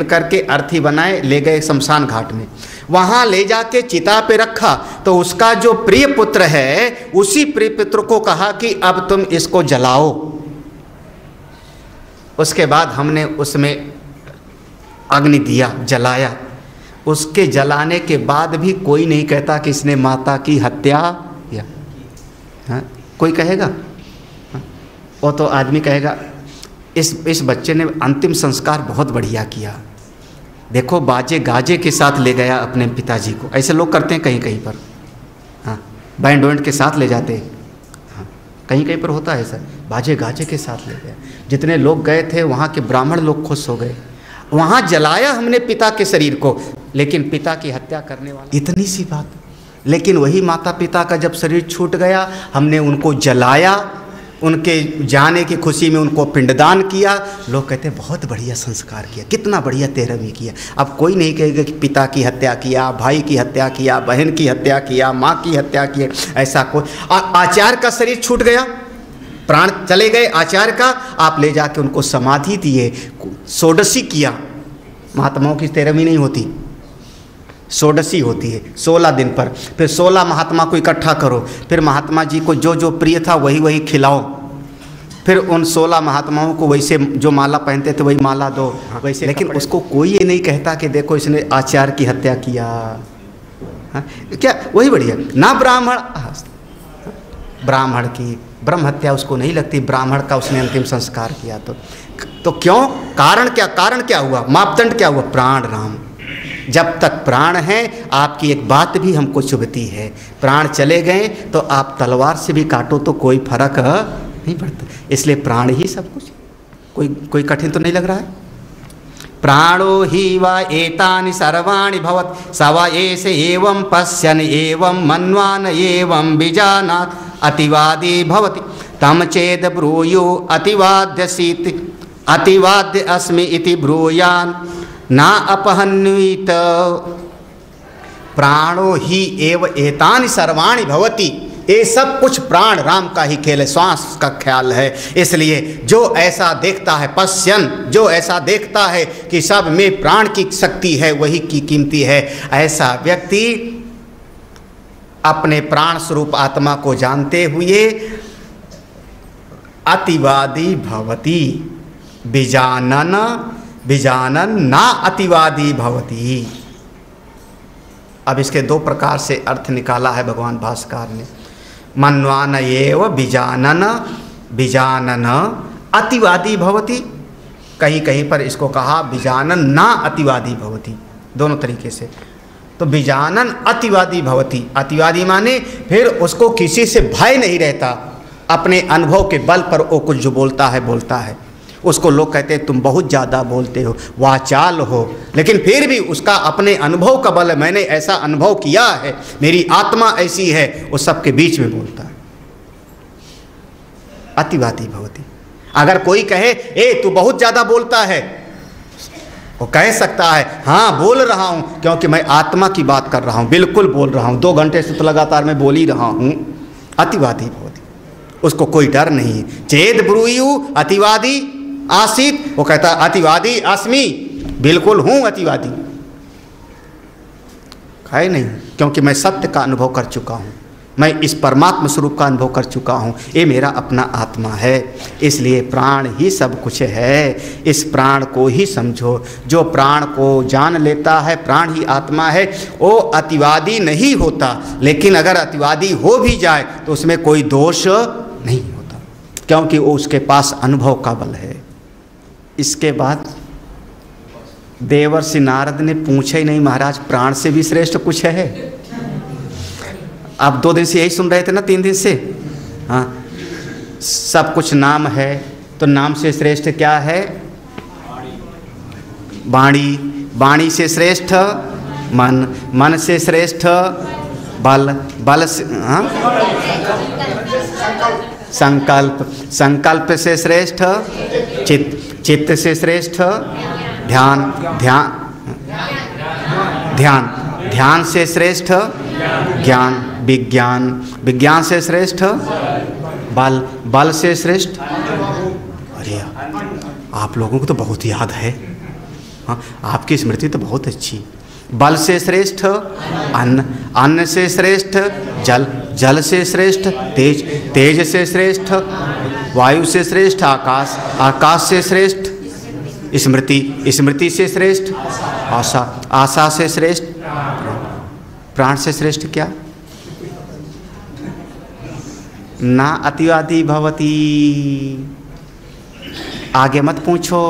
करके अर्थी बनाए, ले गए शमशान घाट में, वहां ले जाके चिता पे रखा, तो उसका जो प्रिय पुत्र है उसी प्रिय पुत्र को कहा कि अब तुम इसको जलाओ। उसके बाद हमने उसमें अग्नि दिया, जलाया, उसके जलाने के बाद भी कोई नहीं कहता कि इसने माता की हत्या किया। हाँ, कोई कहेगा? हाँ, वो तो आदमी कहेगा इस बच्चे ने अंतिम संस्कार बहुत बढ़िया किया, देखो बाजे गाजे के साथ ले गया अपने पिताजी को। ऐसे लोग करते हैं कहीं कहीं पर, हाँ, बैंड वैंड के साथ ले जाते हैं। हाँ, कहीं कहीं पर होता है सर, बाजे गाजे के साथ ले गए। जितने लोग गए थे वहाँ के ब्राह्मण लोग खुश हो गए। वहाँ जलाया हमने पिता के शरीर को, लेकिन पिता की हत्या करने वाला, इतनी सी बात। लेकिन वही माता पिता का जब शरीर छूट गया, हमने उनको जलाया, उनके जाने की खुशी में उनको पिंडदान किया। लोग कहते हैं बहुत बढ़िया संस्कार किया, कितना बढ़िया तेरहवीं किया। अब कोई नहीं कहेगा कि पिता की हत्या किया, भाई की हत्या किया, बहन की हत्या किया, माँ की हत्या की, ऐसा कोई। आचार्य का शरीर छूट गया, प्राण चले गए आचार्य का, आप ले जाके उनको समाधि दिए, षोडशी किया। महात्माओं की तेरहवीं नहीं होती, षोडशी होती है 16 दिन पर। फिर 16 महात्मा को इकट्ठा करो, फिर महात्मा जी को जो जो प्रिय था वही वही खिलाओ, फिर उन 16 महात्माओं को वैसे जो माला पहनते थे वही माला दो वैसे। लेकिन उसको कोई ये नहीं कहता कि देखो इसने आचार्य की हत्या किया। हाँ? क्या वही बढ़िया ना, ब्राह्मण की ब्रह्म हत्या उसको नहीं लगती, ब्राह्मण का उसने अंतिम संस्कार किया। तो क्यों, कारण क्या हुआ, मापदंड क्या हुआ, प्राण राम। जब तक प्राण है आपकी एक बात भी हमको चुभती है, प्राण चले गए तो आप तलवार से भी काटो तो कोई फर्क नहीं पड़ता। इसलिए प्राण ही सब कुछ, कोई कठिन तो नहीं लग रहा है। प्राणो ही वा एतानि सर्वाणि भवत स वा एष एवं पश्यन् एवं मन्वान् एवं विजानात् अतिवादी भवति तम चेद ब्रूयो अतिवाद्यसीति अतिवाद्य अस्मि इति ब्रूयान् ना अपहन्वित। प्राणो ही एव एतानि सर्वाणि भवति, ये सब कुछ प्राण राम का ही खेल है, श्वास का ख्याल है। इसलिए जो ऐसा देखता है, पश्यन, जो ऐसा देखता है कि सब में प्राण की शक्ति है वही की कीमती है, ऐसा व्यक्ति अपने प्राण स्वरूप आत्मा को जानते हुए अतिवादी भवति, बीजानन ना अतिवादी भवति। अब इसके 2 प्रकार से अर्थ निकाला है भगवान भास्कर ने। मन्वान एव बीजानन अतिवादी भवति, कहीं कहीं पर इसको कहा बीजानन ना अतिवादी भवति, दोनों तरीके से। तो बीजानन अतिवादी भवति, अतिवादी माने फिर उसको किसी से भय नहीं रहता, अपने अनुभव के बल पर वो कुछ जो बोलता है। उसको लोग कहते हैं तुम बहुत ज़्यादा बोलते हो, वाचाल हो, लेकिन फिर भी उसका अपने अनुभव का बल है, मैंने ऐसा अनुभव किया है, मेरी आत्मा ऐसी है, वो सबके बीच में बोलता है। अतिवादी भवति। अगर कोई कहे ए तू बहुत ज़्यादा बोलता है, वो कह सकता है हाँ बोल रहा हूँ, क्योंकि मैं आत्मा की बात कर रहा हूँ, बिल्कुल बोल रहा हूँ, 2 घंटे से तो लगातार मैं बोल ही रहा हूँ। अतिवादी भवति, उसको कोई डर नहीं है। चेद ब्रूयु अतिवादी आसीत, वो कहता अतिवादी अस्मि, बिल्कुल हूँ अतिवादी, है नहीं, क्योंकि मैं सत्य का अनुभव कर चुका हूँ, मैं इस परमात्मा स्वरूप का अनुभव कर चुका हूँ, ये मेरा अपना आत्मा है। इसलिए प्राण ही सब कुछ है, इस प्राण को ही समझो। जो प्राण को जान लेता है, प्राण ही आत्मा है, वो अतिवादी नहीं होता। लेकिन अगर अतिवादी हो भी जाए तो उसमें कोई दोष नहीं होता, क्योंकि वो उसके पास अनुभव का बल है। इसके बाद देवर्षि नारद ने पूछा ही नहीं, महाराज प्राण से भी श्रेष्ठ कुछ है? आप 2 दिन से यही सुन रहे थे ना, 3 दिन से। हाँ, सब कुछ नाम है, तो नाम से श्रेष्ठ क्या है? वाणी, वाणी से श्रेष्ठ मन, मन से श्रेष्ठ बल, बल से हाँ संकल्प, संकल्प से श्रेष्ठ चित्त, चित्त से श्रेष्ठ ध्यान, ध्यान से श्रेष्ठ ज्ञान, विज्ञान, विज्ञान से श्रेष्ठ बल, बल से श्रेष्ठ। अरे आप लोगों को तो बहुत याद है, हाँ आपकी स्मृति तो बहुत अच्छी। बल से श्रेष्ठ अन्न, अन्न से श्रेष्ठ जल, जल से श्रेष्ठ तेज, तेज से श्रेष्ठ वायु से श्रेष्ठ आकाश, आकाश से श्रेष्ठ स्मृति, स्मृति से श्रेष्ठ आशा, आशा से श्रेष्ठ प्राण से श्रेष्ठ क्या? ना अतिवादी भवती। आगे मत पूछो,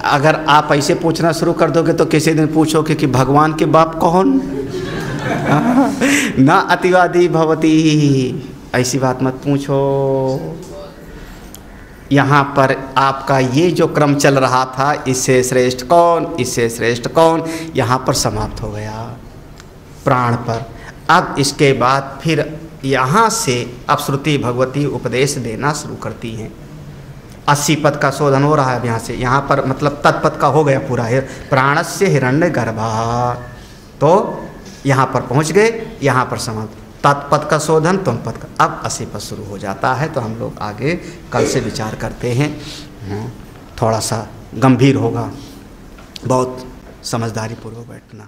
अगर आप ऐसे पूछना शुरू कर दोगे तो किसी दिन पूछोगे कि भगवान के बाप कौन? ना अतिवादी भवती, ऐसी बात मत पूछो। यहाँ पर आपका ये जो क्रम चल रहा था, इससे श्रेष्ठ कौन, इससे श्रेष्ठ कौन, यहाँ पर समाप्त हो गया प्राण पर। अब इसके बाद फिर यहाँ से अब श्रुति भगवती उपदेश देना शुरू करती हैं। 80 पद का शोधन हो रहा है अब यहाँ से, यहाँ पर मतलब तत्पद का हो गया पूरा है, प्राणस्य हिरण्य गर्भा, तो यहाँ पर पहुँच गए, यहाँ पर समाप्त। तत्पद का शोधन, तुम पद का, अब 80 पद शुरू हो जाता है। तो हम लोग आगे कल से विचार करते हैं। थोड़ा सा गंभीर होगा, बहुत समझदारी पूर्वक बैठना।